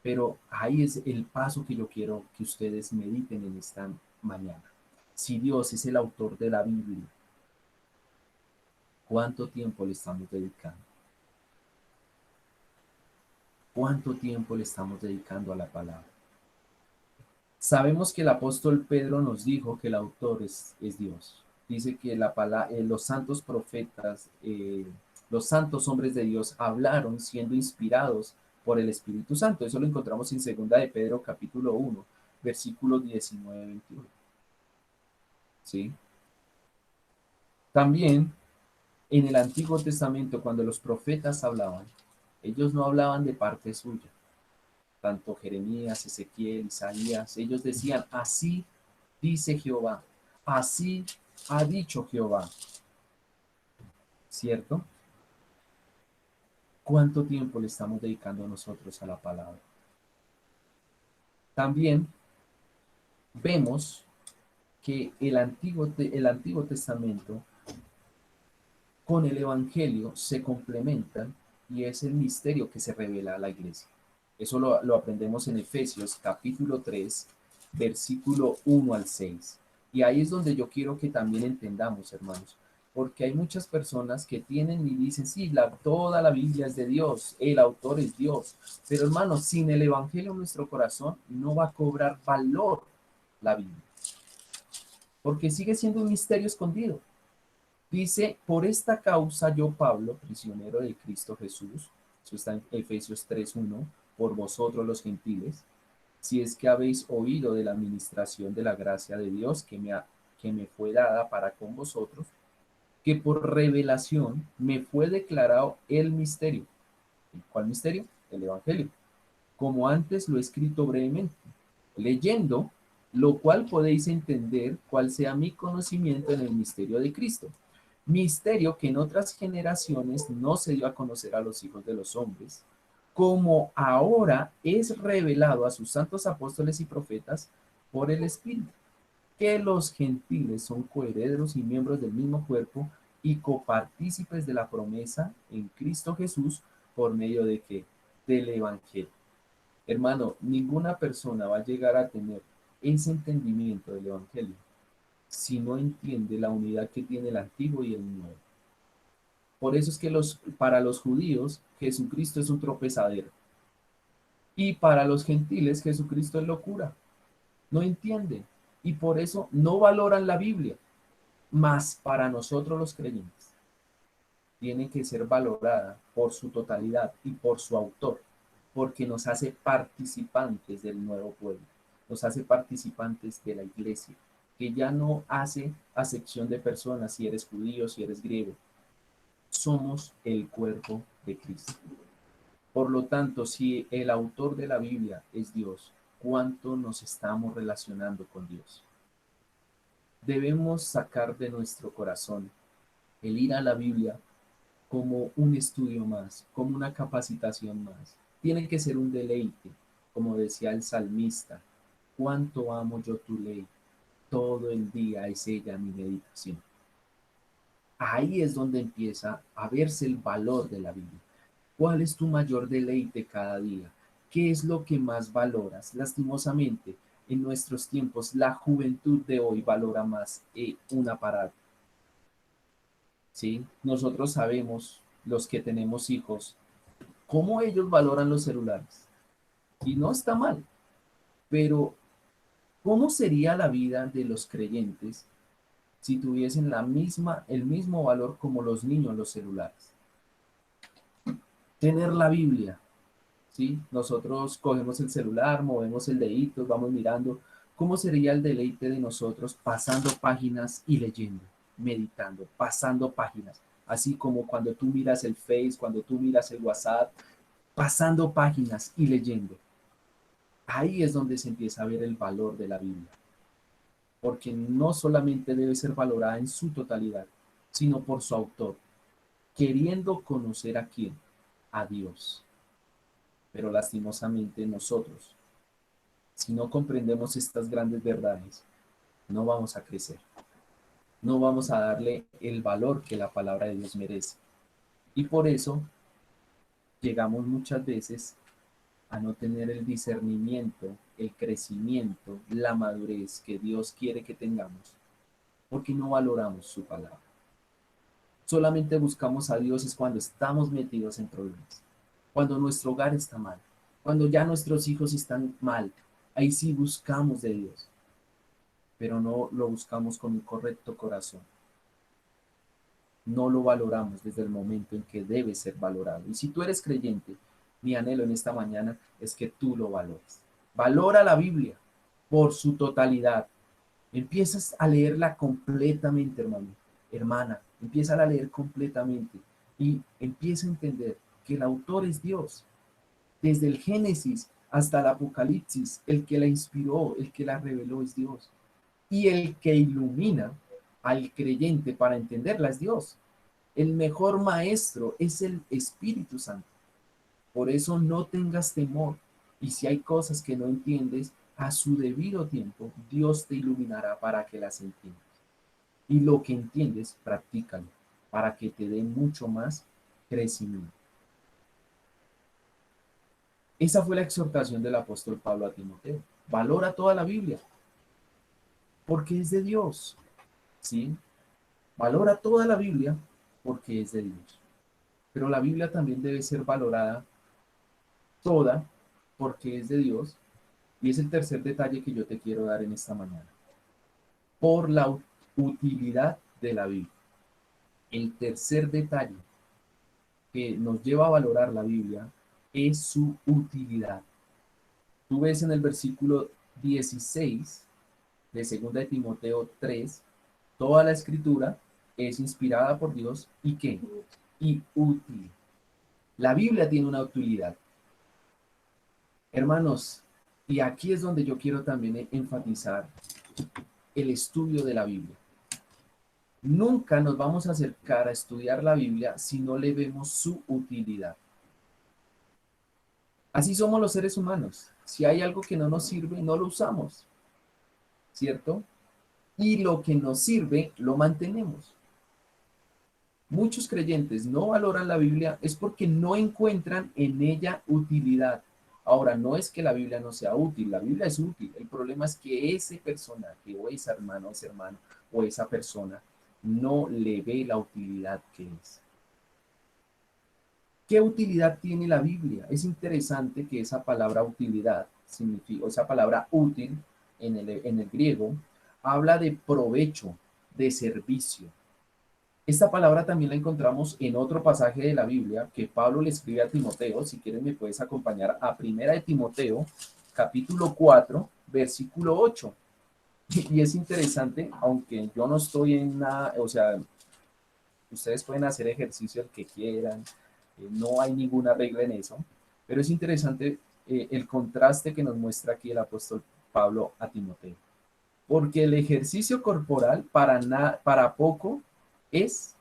Pero ahí es el paso que yo quiero que ustedes mediten en esta mañana. Si Dios es el autor de la Biblia, ¿cuánto tiempo le estamos dedicando? ¿Cuánto tiempo le estamos dedicando a la palabra? Sabemos que el apóstol Pedro nos dijo que el autor es Dios. Dice que los santos profetas, los santos hombres de Dios hablaron siendo inspirados por el Espíritu Santo. Eso lo encontramos en 2 Pedro capítulo 1, versículos 19-21. ¿Sí? También En el Antiguo Testamento, cuando los profetas hablaban, ellos no hablaban de parte suya. Tanto Jeremías, Ezequiel, Isaías, ellos decían, así dice Jehová, así ha dicho Jehová, ¿cierto? ¿Cuánto tiempo le estamos dedicando nosotros a la palabra? También vemos que el Antiguo Testamento con el Evangelio se complementan y es el misterio que se revela a la iglesia. Eso lo aprendemos en Efesios capítulo 3, versículo 1 al 6. Y ahí es donde yo quiero que también entendamos, hermanos, porque hay muchas personas que tienen y dicen, sí, toda la Biblia es de Dios, el autor es Dios, pero hermanos, sin el Evangelio en nuestro corazón no va a cobrar valor la Biblia, porque sigue siendo un misterio escondido. Dice, por esta causa yo, Pablo, prisionero de Cristo Jesús, eso está en Efesios 3:1, por vosotros los gentiles, si es que habéis oído de la administración de la gracia de Dios que me fue dada para con vosotros, que por revelación me fue declarado el misterio. ¿Cuál misterio? El Evangelio. Como antes lo he escrito brevemente, leyendo, lo cual podéis entender cuál sea mi conocimiento en el misterio de Cristo. Misterio que en otras generaciones no se dio a conocer a los hijos de los hombres, como ahora es revelado a sus santos apóstoles y profetas por el Espíritu, que los gentiles son coherederos y miembros del mismo cuerpo y copartícipes de la promesa en Cristo Jesús por medio de que del Evangelio. Hermano, ninguna persona va a llegar a tener ese entendimiento del Evangelio si no entiende la unidad que tiene el antiguo y el nuevo. Por eso es que para los judíos Jesucristo es un tropezadero y para los gentiles Jesucristo es locura. No entienden y por eso no valoran la Biblia. Mas para nosotros los creyentes tiene que ser valorada por su totalidad y por su autor, porque nos hace participantes del nuevo pueblo, nos hace participantes de la iglesia, que ya no hace acepción de personas, si eres judío, si eres griego, somos el cuerpo de Cristo. Por lo tanto, si el autor de la Biblia es Dios, ¿cuánto nos estamos relacionando con Dios? Debemos sacar de nuestro corazón el ir a la Biblia como un estudio más, como una capacitación más. Tiene que ser un deleite, como decía el salmista, cuánto amo yo tu ley, todo el día es ella mi meditación. Ahí es donde empieza a verse el valor de la Biblia. ¿Cuál es tu mayor deleite cada día? ¿Qué es lo que más valoras? Lastimosamente, en nuestros tiempos, la juventud de hoy valora más un aparato. ¿Sí? Nosotros sabemos, los que tenemos hijos, cómo ellos valoran los celulares. Y no está mal, pero ¿cómo sería la vida de los creyentes si tuviesen el mismo valor como los niños los celulares? Tener la Biblia, ¿sí? Nosotros cogemos el celular, movemos el dedito, vamos mirando. ¿Cómo sería el deleite de nosotros pasando páginas y leyendo, meditando, pasando páginas? Así como cuando tú miras el Face, cuando tú miras el WhatsApp, pasando páginas y leyendo. Ahí es donde se empieza a ver el valor de la Biblia, porque no solamente debe ser valorada en su totalidad, sino por su autor, queriendo conocer a quién, a Dios. Pero lastimosamente nosotros, si no comprendemos estas grandes verdades, no vamos a crecer, no vamos a darle el valor que la palabra de Dios merece. Y por eso llegamos muchas veces a no tener el discernimiento, el crecimiento, la madurez que Dios quiere que tengamos, porque no valoramos su palabra. Solamente buscamos a Dios es cuando estamos metidos en problemas, cuando nuestro hogar está mal, cuando ya nuestros hijos están mal, ahí sí buscamos de Dios, pero no lo buscamos con un correcto corazón. No lo valoramos desde el momento en que debe ser valorado. Y si tú eres creyente, mi anhelo en esta mañana es que tú lo valores. Valora la Biblia por su totalidad. Empiezas a leerla completamente, hermano. hermana, empieza a leer completamente y empieza a entender que el autor es Dios. Desde el Génesis hasta el Apocalipsis, el que la inspiró, el que la reveló es Dios. Y el que ilumina al creyente para entenderla es Dios. El mejor maestro es el Espíritu Santo. Por eso no tengas temor. Y si hay cosas que no entiendes, a su debido tiempo, Dios te iluminará para que las entiendas. Y lo que entiendes, practícalo, para que te dé mucho más crecimiento. Esa fue la exhortación del apóstol Pablo a Timoteo. Valora toda la Biblia, porque es de Dios. ¿Sí? Valora toda la Biblia, porque es de Dios. Pero la Biblia también debe ser valorada toda, porque es de Dios. Y es el tercer detalle que yo te quiero dar en esta mañana. Por la utilidad de la Biblia. El tercer detalle que nos lleva a valorar la Biblia es su utilidad. Tú ves en el versículo 16 de 2 de Timoteo 3, toda la escritura es inspirada por Dios y ¿qué? Y útil. La Biblia tiene una utilidad. Hermanos, y aquí es donde yo quiero también enfatizar el estudio de la Biblia. Nunca nos vamos a acercar a estudiar la Biblia si no le vemos su utilidad. Así somos los seres humanos. Si hay algo que no nos sirve, no lo usamos, ¿cierto? Y lo que nos sirve, lo mantenemos. Muchos creyentes no valoran la Biblia es porque no encuentran en ella utilidad. Ahora, no es que la Biblia no sea útil, la Biblia es útil. El problema es que ese personaje o esa hermana o ese hermano o esa persona no le ve la utilidad que es. ¿Qué utilidad tiene la Biblia? Es interesante que esa palabra utilidad, significa, esa palabra útil en el griego, habla de provecho, de servicio. Esta palabra también la encontramos en otro pasaje de la Biblia que Pablo le escribe a Timoteo. Si quieres me puedes acompañar a Primera de Timoteo, capítulo 4, versículo 8. Y es interesante, aunque yo no estoy en nada, o sea, ustedes pueden hacer ejercicio el que quieran, no hay ninguna regla en eso, pero es interesante el contraste que nos muestra aquí el apóstol Pablo a Timoteo. Porque el ejercicio corporal para poco es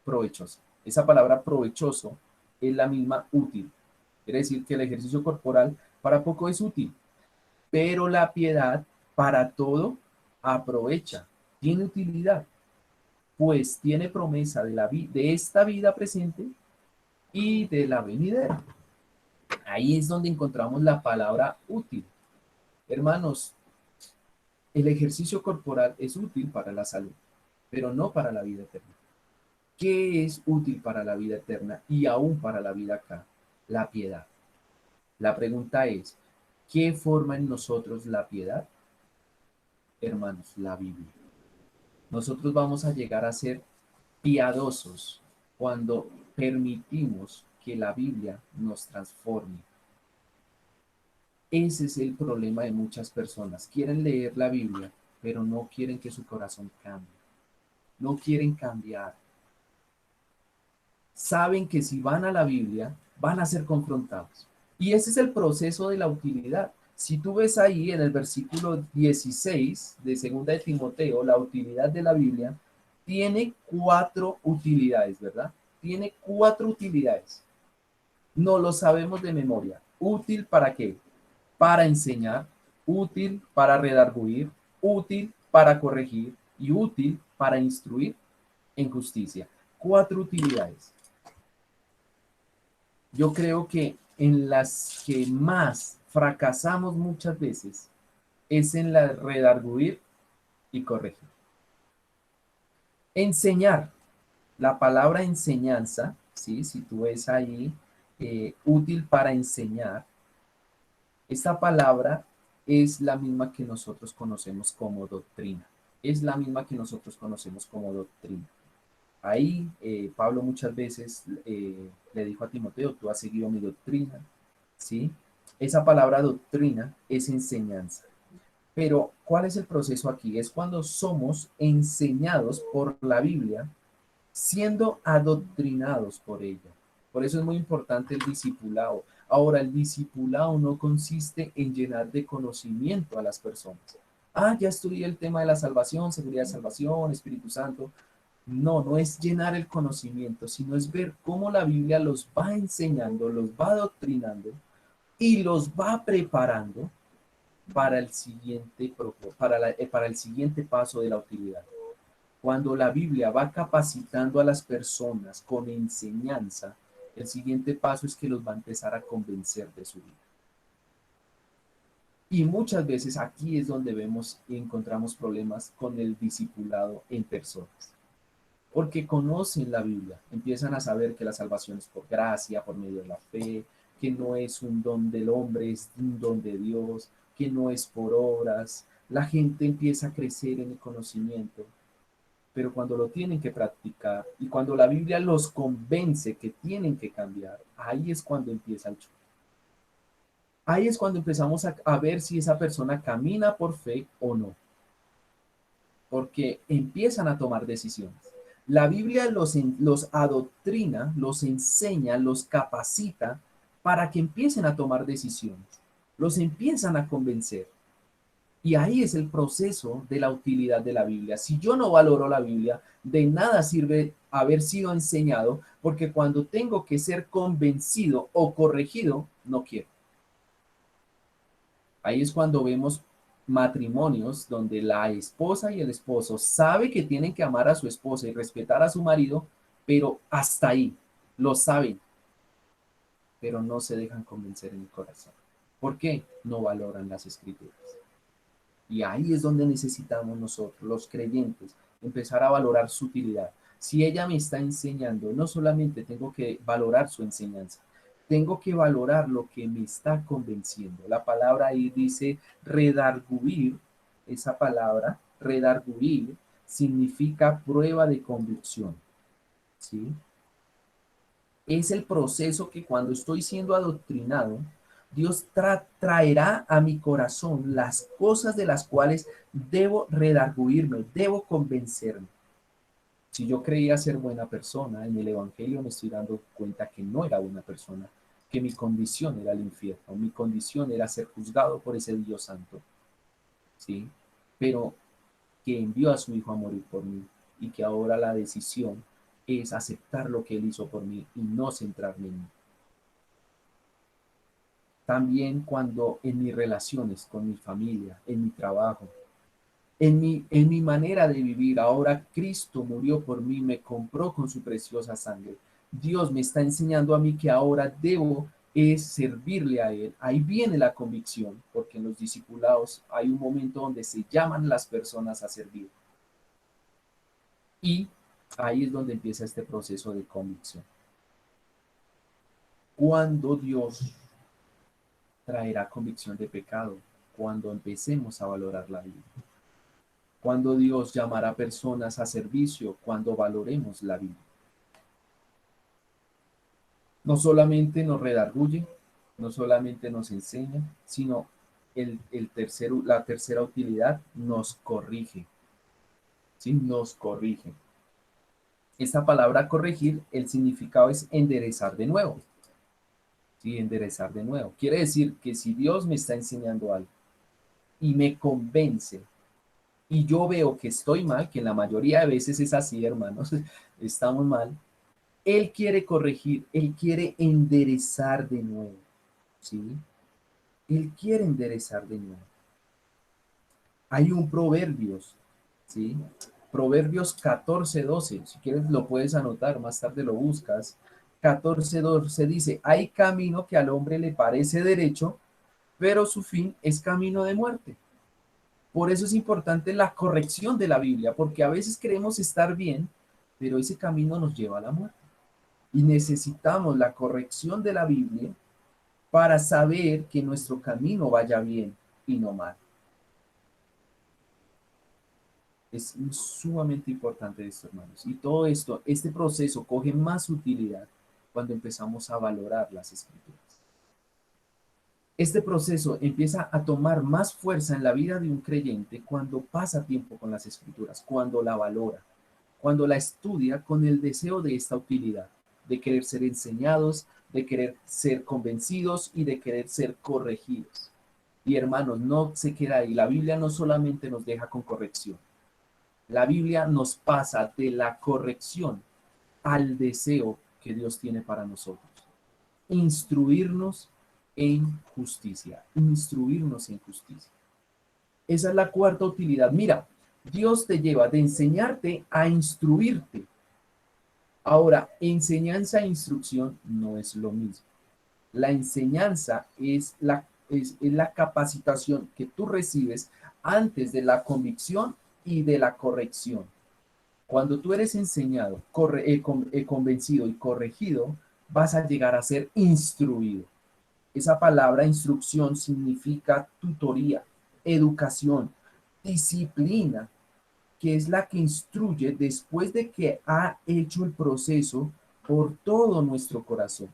provechoso. Esa palabra provechoso es la misma útil. Quiere decir que el ejercicio corporal para poco es útil, pero la piedad para todo aprovecha, tiene utilidad, pues tiene promesa de esta vida presente y de la venidera. Ahí es donde encontramos la palabra útil. Hermanos, el ejercicio corporal es útil para la salud, pero no para la vida eterna. ¿Qué es útil para la vida eterna y aún para la vida acá? La piedad. La pregunta es, ¿qué forma en nosotros la piedad? Hermanos, la Biblia. Nosotros vamos a llegar a ser piadosos cuando permitimos que la Biblia nos transforme. Ese es el problema de muchas personas. Quieren leer la Biblia, pero no quieren que su corazón cambie. No quieren cambiar. Saben que si van a la Biblia, van a ser confrontados. Y ese es el proceso de la utilidad. Si tú ves ahí en el versículo 16 de 2 de Timoteo, la utilidad de la Biblia tiene 4 utilidades, ¿verdad? Tiene 4 utilidades. No lo sabemos de memoria. ¿Útil para qué? Para enseñar, útil para redarguir, útil para corregir y útil para instruir en justicia. 4 utilidades. Yo creo que en las que más fracasamos muchas veces es en la redarguir y corregir. Enseñar, la palabra enseñanza, ¿sí? Si tú ves ahí, útil para enseñar, esta palabra es la misma que nosotros conocemos como doctrina. Es la misma que nosotros conocemos como doctrina. Ahí Pablo muchas veces le dijo a Timoteo, tú has seguido mi doctrina, ¿sí? Esa palabra doctrina es enseñanza. Pero, ¿cuál es el proceso aquí? Es cuando somos enseñados por la Biblia, siendo adoctrinados por ella. Por eso es muy importante el discipulado. Ahora, el discipulado no consiste en llenar de conocimiento a las personas. Ah, ya estudié el tema de la salvación, seguridad de salvación, Espíritu Santo. No, no es llenar el conocimiento, sino es ver cómo la Biblia los va enseñando, los va adoctrinando y los va preparando para el siguiente, para el siguiente paso de la utilidad. Cuando la Biblia va capacitando a las personas con enseñanza, el siguiente paso es que los va a empezar a convencer de su vida. Y muchas veces aquí es donde vemos y encontramos problemas con el discipulado en personas. Porque conocen la Biblia, empiezan a saber que la salvación es por gracia, por medio de la fe, que no es un don del hombre, es un don de Dios, que no es por obras. La gente empieza a crecer en el conocimiento, pero cuando lo tienen que practicar y cuando la Biblia los convence que tienen que cambiar, ahí es cuando empieza el choque. Ahí es cuando empezamos a ver si esa persona camina por fe o no, porque empiezan a tomar decisiones. La Biblia los adoctrina, los enseña, los capacita para que empiecen a tomar decisiones, los empiezan a convencer. Y ahí es el proceso de la utilidad de la Biblia. Si yo no valoro la Biblia, de nada sirve haber sido enseñado, porque cuando tengo que ser convencido o corregido, no quiero. Ahí es cuando vemos matrimonios donde la esposa y el esposo sabe que tienen que amar a su esposa y respetar a su marido, pero hasta ahí lo saben, pero no se dejan convencer en el corazón. ¿Por qué? No valoran las escrituras. Y ahí es donde necesitamos nosotros, los creyentes, empezar a valorar su utilidad. Si ella me está enseñando, no solamente tengo que valorar su enseñanza, tengo que valorar lo que me está convenciendo. La palabra ahí dice redarguir, esa palabra, redarguir, significa prueba de convicción, ¿sí? Es el proceso que cuando estoy siendo adoctrinado, Dios traerá a mi corazón las cosas de las cuales debo redarguirme, debo convencerme. Si yo creía ser buena persona, en el Evangelio me estoy dando cuenta que no era buena persona, que mi condición era el infierno, mi condición era ser juzgado por ese Dios santo, ¿sí? Pero que envió a su Hijo a morir por mí y que ahora la decisión es aceptar lo que Él hizo por mí y no centrarme en mí. También cuando en mis relaciones con mi familia, en mi trabajo, en mi manera de vivir, ahora Cristo murió por mí, me compró con su preciosa sangre. Dios me está enseñando a mí que ahora debo es servirle a Él. Ahí viene la convicción, porque en los discipulados hay un momento donde se llaman las personas a servir. Y ahí es donde empieza este proceso de convicción. Cuando Dios traerá convicción de pecado, cuando empecemos a valorar la vida. Cuando Dios llamará personas a servicio, cuando valoremos la vida. No solamente nos redarguye, no solamente nos enseña, sino la tercera utilidad nos corrige. ¿Sí? Nos corrige. Esta palabra corregir, el significado es enderezar de nuevo. ¿Sí? Enderezar de nuevo. Quiere decir que si Dios me está enseñando algo y me convence y yo veo que estoy mal, que en la mayoría de veces es así, hermanos, estamos mal, Él quiere corregir, Él quiere enderezar de nuevo, ¿sí? Él quiere enderezar de nuevo. Hay un Proverbios, ¿sí? Proverbios 14:12, si quieres lo puedes anotar, más tarde lo buscas. 14:12 dice, hay camino que al hombre le parece derecho, pero su fin es camino de muerte. Por eso es importante la corrección de la Biblia, porque a veces queremos estar bien, pero ese camino nos lleva a la muerte. Y necesitamos la corrección de la Biblia para saber que nuestro camino vaya bien y no mal. Es sumamente importante esto, hermanos. Y todo esto, este proceso coge más utilidad cuando empezamos a valorar las escrituras. Este proceso empieza a tomar más fuerza en la vida de un creyente cuando pasa tiempo con las escrituras, cuando la valora, cuando la estudia con el deseo de esta utilidad, de querer ser enseñados, de querer ser convencidos y de querer ser corregidos. Y hermanos, no se queda ahí. La Biblia no solamente nos deja con corrección. La Biblia nos pasa de la corrección al deseo que Dios tiene para nosotros. Instruirnos en justicia. Instruirnos en justicia. Esa es la cuarta utilidad. Mira, Dios te lleva de enseñarte a instruirte. Ahora, enseñanza e instrucción no es lo mismo. La enseñanza es la capacitación que tú recibes antes de la convicción y de la corrección. Cuando tú eres enseñado, convencido y corregido, vas a llegar a ser instruido. Esa palabra instrucción significa tutoría, educación, disciplina, que es la que instruye después de que ha hecho el proceso por todo nuestro corazón.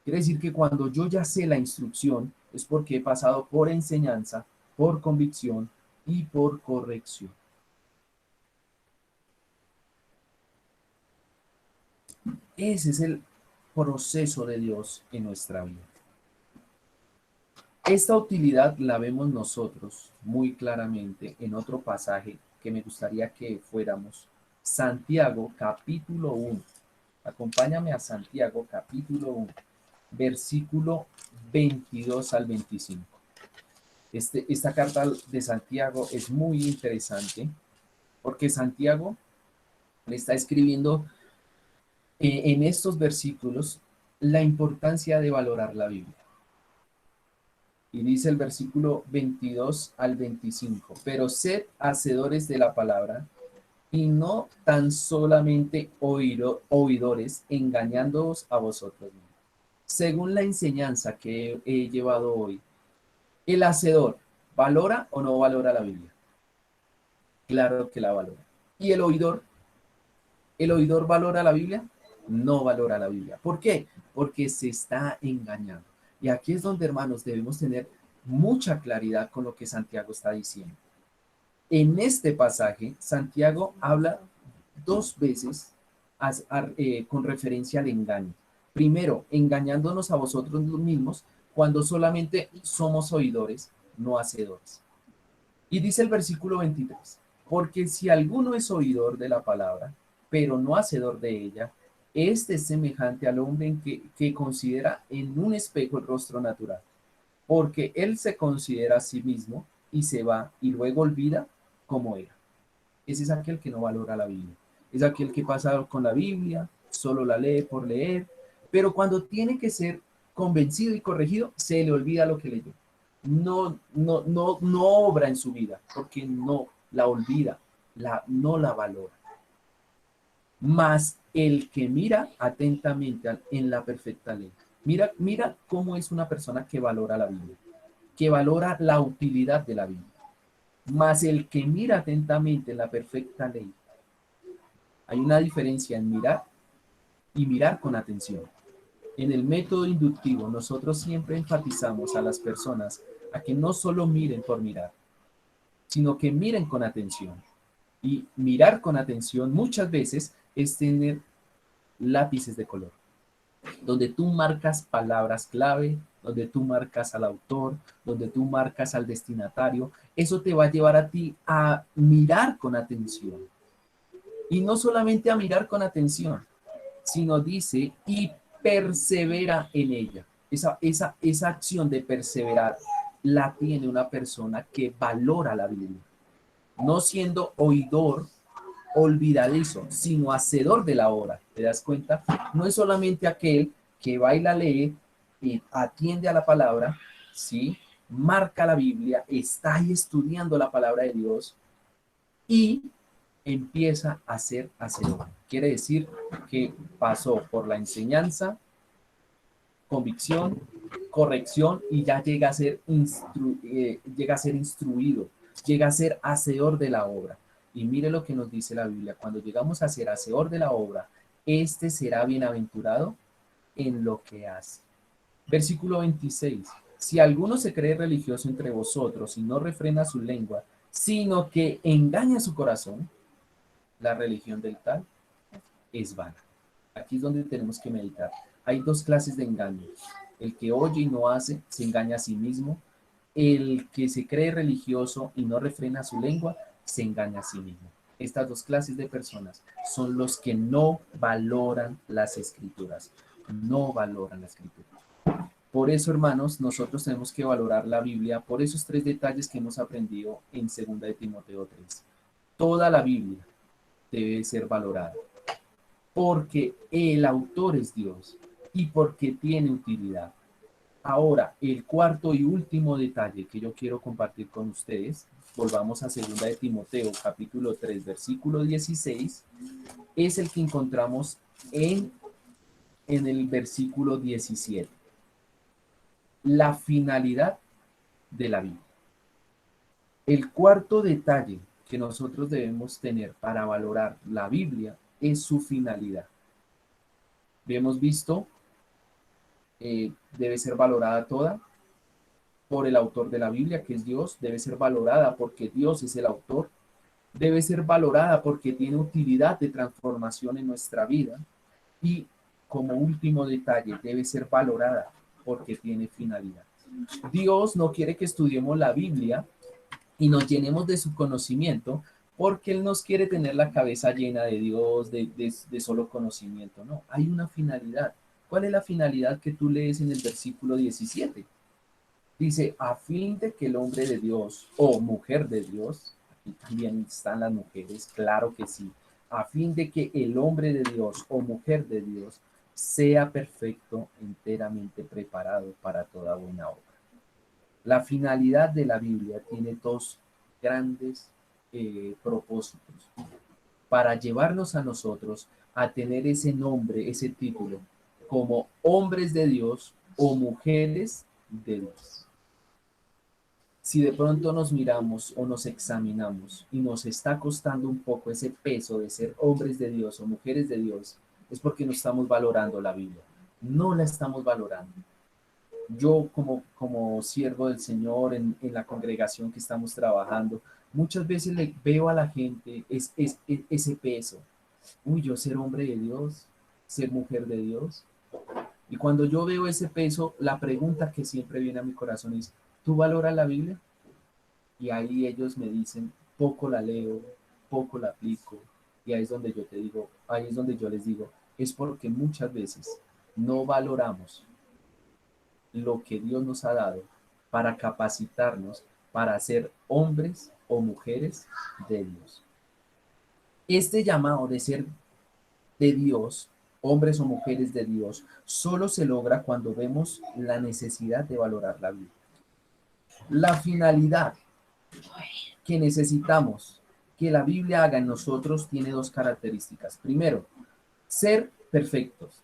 Quiere decir que cuando yo ya sé la instrucción es porque he pasado por enseñanza, por convicción y por corrección. Ese es el proceso de Dios en nuestra vida. Esta utilidad la vemos nosotros muy claramente en otro pasaje que me gustaría que fuéramos. Santiago capítulo 1. Acompáñame a Santiago capítulo 1, versículo 22 al 25. Esta carta de Santiago es muy interesante porque Santiago le está escribiendo en estos versículos la importancia de valorar la Biblia. Y dice el versículo 22 al 25, pero sed hacedores de la palabra y no tan solamente oidores, engañándoos a vosotros mismos. Según la enseñanza que he llevado hoy, el hacedor, ¿valora o no valora la Biblia? Claro que la valora. ¿Y el oidor valora la Biblia? No valora la Biblia. ¿Por qué? Porque se está engañando. Y aquí es donde, hermanos, debemos tener mucha claridad con lo que Santiago está diciendo. En este pasaje, Santiago habla dos veces con referencia al engaño. Primero, engañándonos a vosotros mismos cuando solamente somos oidores, no hacedores. Y dice el versículo 23, porque si alguno es oidor de la palabra, pero no hacedor de ella, este es semejante al hombre que considera en un espejo el rostro natural, porque él se considera a sí mismo y se va y luego olvida cómo era. Ese es aquel que no valora la Biblia. Es aquel que pasa con la Biblia, solo la lee por leer, pero cuando tiene que ser convencido y corregido, se le olvida lo que leyó. No obra en su vida, porque no la olvida, no la valora. Mas el que mira atentamente en la perfecta ley. Mira cómo es una persona que valora la Biblia, que valora la utilidad de la Biblia. Mas el que mira atentamente en la perfecta ley. Hay una diferencia en mirar y mirar con atención. En el método inductivo, nosotros siempre enfatizamos a las personas a que no solo miren por mirar, sino que miren con atención. Y mirar con atención muchas veces es tener lápices de color, donde tú marcas palabras clave, donde tú marcas al autor, donde tú marcas al destinatario. Eso te va a llevar a ti a mirar con atención. Y no solamente a mirar con atención, sino dice, y persevera en ella. Esa acción de perseverar la tiene una persona que valora la Biblia, no siendo oidor olvidadizo, sino hacedor de la obra. ¿Te das cuenta? No es solamente aquel que va y la lee y atiende a la palabra, ¿sí? Marca la Biblia, está ahí estudiando la palabra de Dios y empieza a ser hacedor. Quiere decir que pasó por la enseñanza, convicción, corrección y ya llega a ser, llega a ser instruido, llega a ser hacedor de la obra. Y mire lo que nos dice la Biblia, cuando llegamos a ser hacedor de la obra, este será bienaventurado en lo que hace. Versículo 26. Si alguno se cree religioso entre vosotros y no refrena su lengua, sino que engaña su corazón, la religión del tal es vana. Aquí es donde tenemos que meditar. Hay dos clases de engaño. El que oye y no hace, se engaña a sí mismo. El que se cree religioso y no refrena su lengua, se engaña a sí mismo. Estas dos clases de personas son los que no valoran las escrituras. No valoran la escritura. Por eso, hermanos, nosotros tenemos que valorar la Biblia por esos tres detalles que hemos aprendido en 2 de Timoteo 3. Toda la Biblia debe ser valorada porque el autor es Dios y porque tiene utilidad. Ahora, el cuarto y último detalle que yo quiero compartir con ustedes, volvamos a 2 de Timoteo capítulo 3 versículo 16, es el que encontramos en el versículo 17. La finalidad de la Biblia. El cuarto detalle que nosotros debemos tener para valorar la Biblia es su finalidad. Hemos visto, debe ser valorada toda por el autor de la Biblia, que es Dios, debe ser valorada porque Dios es el autor, debe ser valorada porque tiene utilidad de transformación en nuestra vida y como último detalle, debe ser valorada porque tiene finalidad. Dios no quiere que estudiemos la Biblia y nos llenemos de su conocimiento porque Él nos quiere tener la cabeza llena de Dios, de solo conocimiento. No, hay una finalidad. ¿Cuál es la finalidad que tú lees en el versículo 17? Dice, a fin de que el hombre de Dios o mujer de Dios, aquí también están las mujeres, claro que sí, a fin de que el hombre de Dios o mujer de Dios sea perfecto, enteramente preparado para toda buena obra. La finalidad de la Biblia tiene dos grandes propósitos para llevarnos a nosotros a tener ese nombre, ese título, como hombres de Dios o mujeres de Dios. Si de pronto nos miramos o nos examinamos y nos está costando un poco ese peso de ser hombres de Dios o mujeres de Dios, es porque no estamos valorando la Biblia. No la estamos valorando. Yo como siervo del Señor en la congregación que estamos trabajando, muchas veces le veo a la gente ese peso. Uy, yo ser hombre de Dios, ser mujer de Dios. Y cuando yo veo ese peso, la pregunta que siempre viene a mi corazón es, ¿tú valoras la Biblia? Y ahí ellos me dicen, poco la leo, poco la aplico. Y ahí es donde yo te digo, ahí es donde yo les digo, es porque muchas veces no valoramos lo que Dios nos ha dado para capacitarnos para ser hombres o mujeres de Dios. Este llamado de ser de Dios, hombres o mujeres de Dios, solo se logra cuando vemos la necesidad de valorar la vida. La finalidad que necesitamos que la Biblia haga en nosotros tiene dos características. Primero, ser perfectos.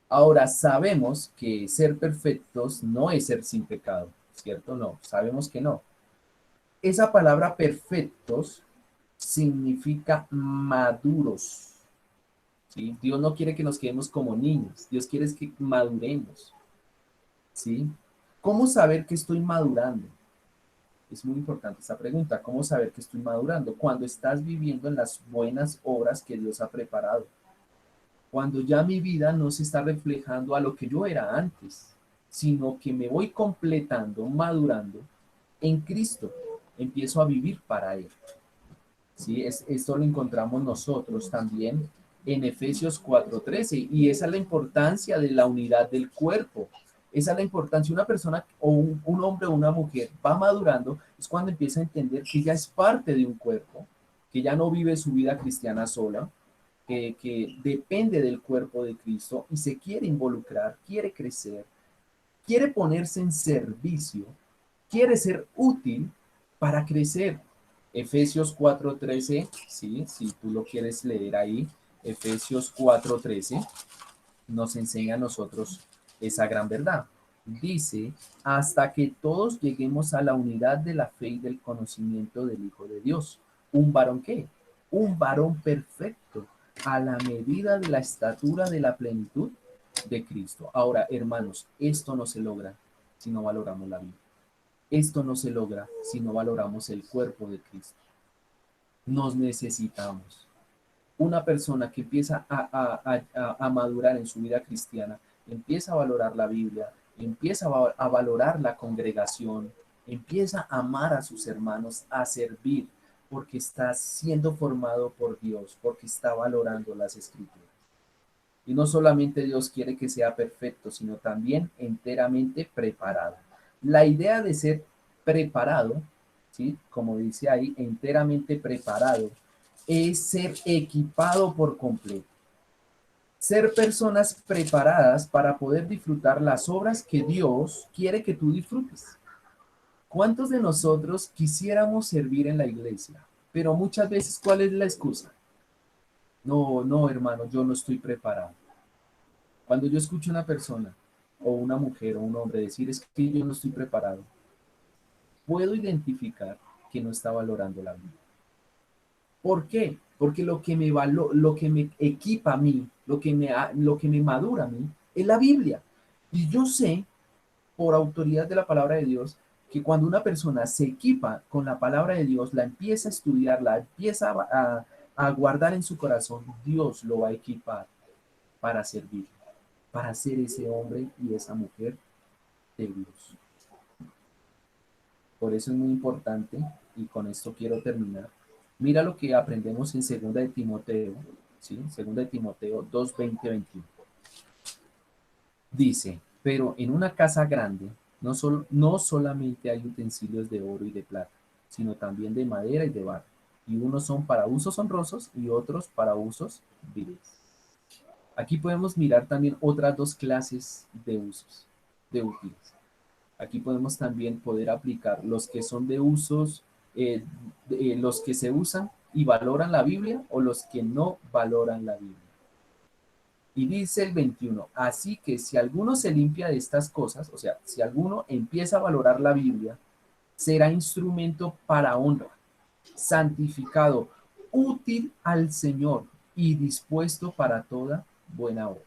Ahora, sabemos que ser perfectos no es ser sin pecado, ¿cierto? No, sabemos que no. Esa palabra perfectos significa maduros, ¿sí? Dios no quiere que nos quedemos como niños, Dios quiere que maduremos, ¿sí? ¿Cómo saber que estoy madurando? Es muy importante esa pregunta, ¿cómo saber que estoy madurando? Cuando estás viviendo en las buenas obras que Dios ha preparado. Cuando ya mi vida no se está reflejando a lo que yo era antes, sino que me voy completando, madurando en Cristo, empiezo a vivir para Él. ¿Sí? Esto lo encontramos nosotros también en Efesios 4:13 y esa es la importancia de la unidad del cuerpo. Esa es la importancia. Una persona o un hombre o una mujer va madurando, es cuando empieza a entender que ya es parte de un cuerpo, que ya no vive su vida cristiana sola, que depende del cuerpo de Cristo y se quiere involucrar, quiere crecer, quiere ponerse en servicio, quiere ser útil para crecer. Efesios 4:13, ¿sí? Si tú lo quieres leer ahí, Efesios 4:13 nos enseña a nosotros esa gran verdad. Dice, hasta que todos lleguemos a la unidad de la fe y del conocimiento del Hijo de Dios. ¿Un varón qué? Un varón perfecto, a la medida de la estatura de la plenitud de Cristo. Ahora, hermanos, esto no se logra si no valoramos la Biblia. Esto no se logra si no valoramos el cuerpo de Cristo. Nos necesitamos. Una persona que empieza a madurar en su vida cristiana, empieza a valorar la Biblia, empieza a valorar la congregación, empieza a amar a sus hermanos, a servir, porque está siendo formado por Dios, porque está valorando las escrituras. Y no solamente Dios quiere que sea perfecto, sino también enteramente preparado. La idea de ser preparado, ¿sí? Como dice ahí, enteramente preparado, es ser equipado por completo. Ser personas preparadas para poder disfrutar las obras que Dios quiere que tú disfrutes. ¿Cuántos de nosotros quisiéramos servir en la iglesia? Pero muchas veces, ¿cuál es la excusa? No, no, hermano, yo no estoy preparado. Cuando yo escucho a una persona, o una mujer, o un hombre decir es que yo no estoy preparado, puedo identificar que no está valorando la vida. ¿Por qué? Porque lo que me equipa a mí, lo que me madura a mí, es la Biblia. Y yo sé, por autoridad de la palabra de Dios, que cuando una persona se equipa con la palabra de Dios, la empieza a estudiar, la empieza a guardar en su corazón, Dios lo va a equipar para servir, para ser ese hombre y esa mujer de Dios. Por eso es muy importante, y con esto quiero terminar. Mira lo que aprendemos en segunda de Timoteo, ¿sí? Segunda de Timoteo 2, 20, 21. Dice, pero en una casa grande no solamente hay utensilios de oro y de plata, sino también de madera y de barro. Y unos son para usos honrosos y otros para usos viles. Aquí podemos mirar también otras dos clases de usos, de útiles. Aquí podemos también poder aplicar los que son de usos, los que se usan y valoran la Biblia o los que no valoran la Biblia. Y dice el 21, así que si alguno se limpia de estas cosas, o sea, si alguno empieza a valorar la Biblia, será instrumento para honra, santificado, útil al Señor y dispuesto para toda buena obra.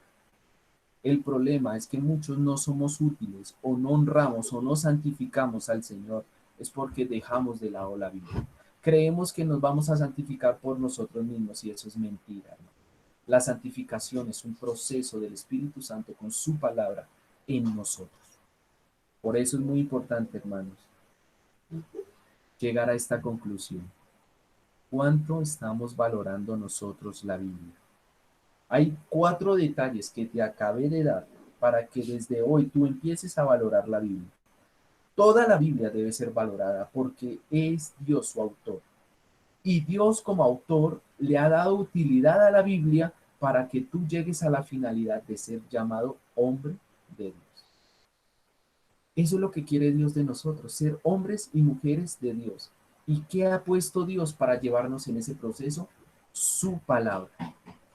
El problema es que muchos no somos útiles o no honramos o no santificamos al Señor. Es porque dejamos de lado la Biblia. Creemos que nos vamos a santificar por nosotros mismos y eso es mentira, ¿no? La santificación es un proceso del Espíritu Santo con su palabra en nosotros. Por eso es muy importante, hermanos, llegar a esta conclusión. ¿Cuánto estamos valorando nosotros la Biblia? Hay 4 detalles que te acabé de dar para que desde hoy tú empieces a valorar la Biblia. Toda la Biblia debe ser valorada porque es Dios su autor. Y Dios como autor le ha dado utilidad a la Biblia para que tú llegues a la finalidad de ser llamado hombre de Dios. Eso es lo que quiere Dios de nosotros, ser hombres y mujeres de Dios. ¿Y qué ha puesto Dios para llevarnos en ese proceso? Su palabra.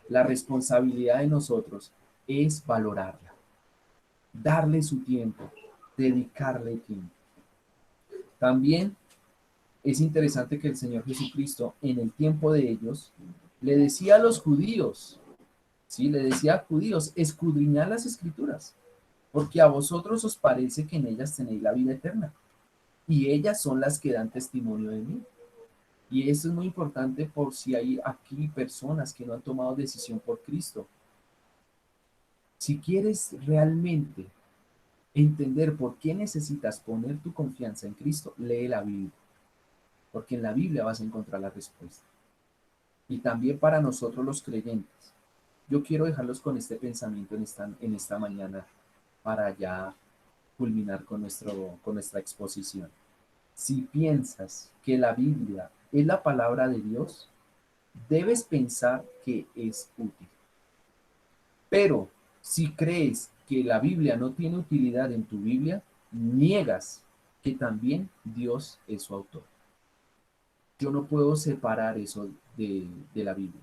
La responsabilidad de nosotros es valorarla, darle su tiempo, dedicarle tiempo. También es interesante que el Señor Jesucristo en el tiempo de ellos le decía a los judíos, ¿sí? Le decía a judíos, escudriñad las escrituras, porque a vosotros os parece que en ellas tenéis la vida eterna, y ellas son las que dan testimonio de mí. Y eso es muy importante por si hay aquí personas que no han tomado decisión por Cristo. Si quieres realmente entender por qué necesitas poner tu confianza en Cristo, lee la Biblia, porque en la Biblia vas a encontrar la respuesta. Y también para nosotros los creyentes, yo quiero dejarlos con este pensamiento en esta mañana para ya culminar con nuestra exposición. Si piensas que la Biblia es la palabra de Dios, debes pensar que es útil. Pero si crees que la Biblia no tiene utilidad en tu Biblia, niegas que también Dios es su autor. Yo no puedo separar eso de la Biblia.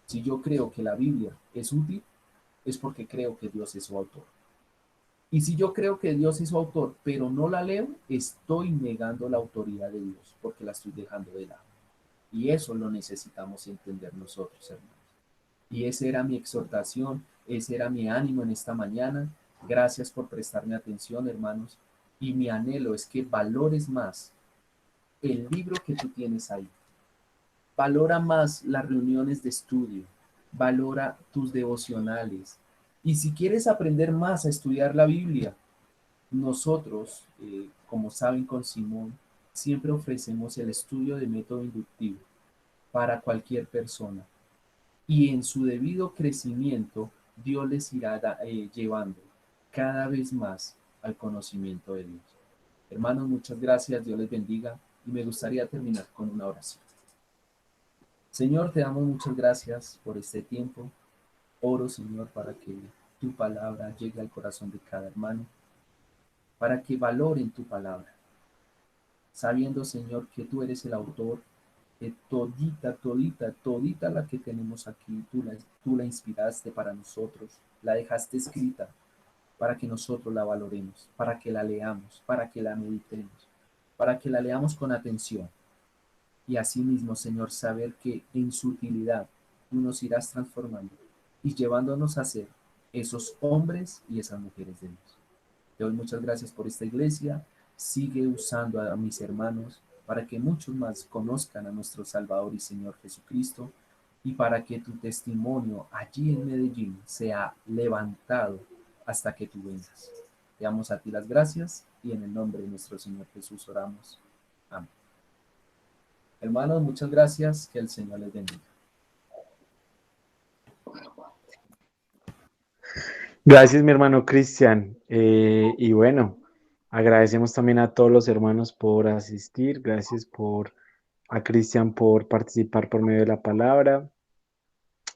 Si yo creo que la Biblia es útil, es porque creo que Dios es su autor. Y si yo creo que Dios es su autor, pero no la leo, estoy negando la autoridad de Dios, porque la estoy dejando de lado. Y eso lo necesitamos entender nosotros, hermanos. Y esa era mi exhortación, ese era mi ánimo en esta mañana. Gracias por prestarme atención, hermanos. Y mi anhelo es que valores más el libro que tú tienes ahí. Valora más las reuniones de estudio. Valora tus devocionales. Y si quieres aprender más a estudiar la Biblia, nosotros, como saben con Simón, siempre ofrecemos el estudio de método inductivo para cualquier persona. Y en su debido crecimiento, Dios les irá llevando cada vez más al conocimiento de Dios. Hermanos, muchas gracias, Dios les bendiga y me gustaría terminar con una oración. Señor, te damos muchas gracias por este tiempo. Oro, Señor, para que tu palabra llegue al corazón de cada hermano, para que valoren tu palabra, sabiendo, Señor, que tú eres el autor de todita la que tenemos aquí, tú la inspiraste para nosotros, la dejaste escrita para que nosotros la valoremos, para que la leamos, para que la meditemos, para que la leamos con atención. Y asimismo, Señor, saber que en su utilidad tú nos irás transformando y llevándonos a ser esos hombres y esas mujeres de Dios. Te doy muchas gracias por esta iglesia. Sigue usando a mis hermanos para que muchos más conozcan a nuestro Salvador y Señor Jesucristo y para que tu testimonio allí en Medellín sea levantado hasta que tú vengas. Te damos a ti las gracias y en el nombre de nuestro Señor Jesús oramos. Amén. Hermanos, muchas gracias. Que el Señor les bendiga. Gracias, mi hermano Cristian. Y bueno, agradecemos también a todos los hermanos por asistir. Gracias a Cristian por participar por medio de la palabra.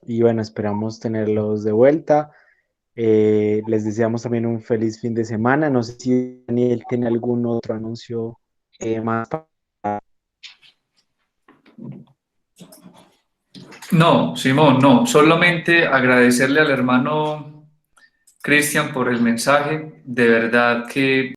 Y bueno, esperamos tenerlos de vuelta. Les deseamos también un feliz fin de semana. No sé si Daniel tiene algún otro anuncio más. No, Simón, no. Solamente agradecerle al hermano Cristian por el mensaje. De verdad que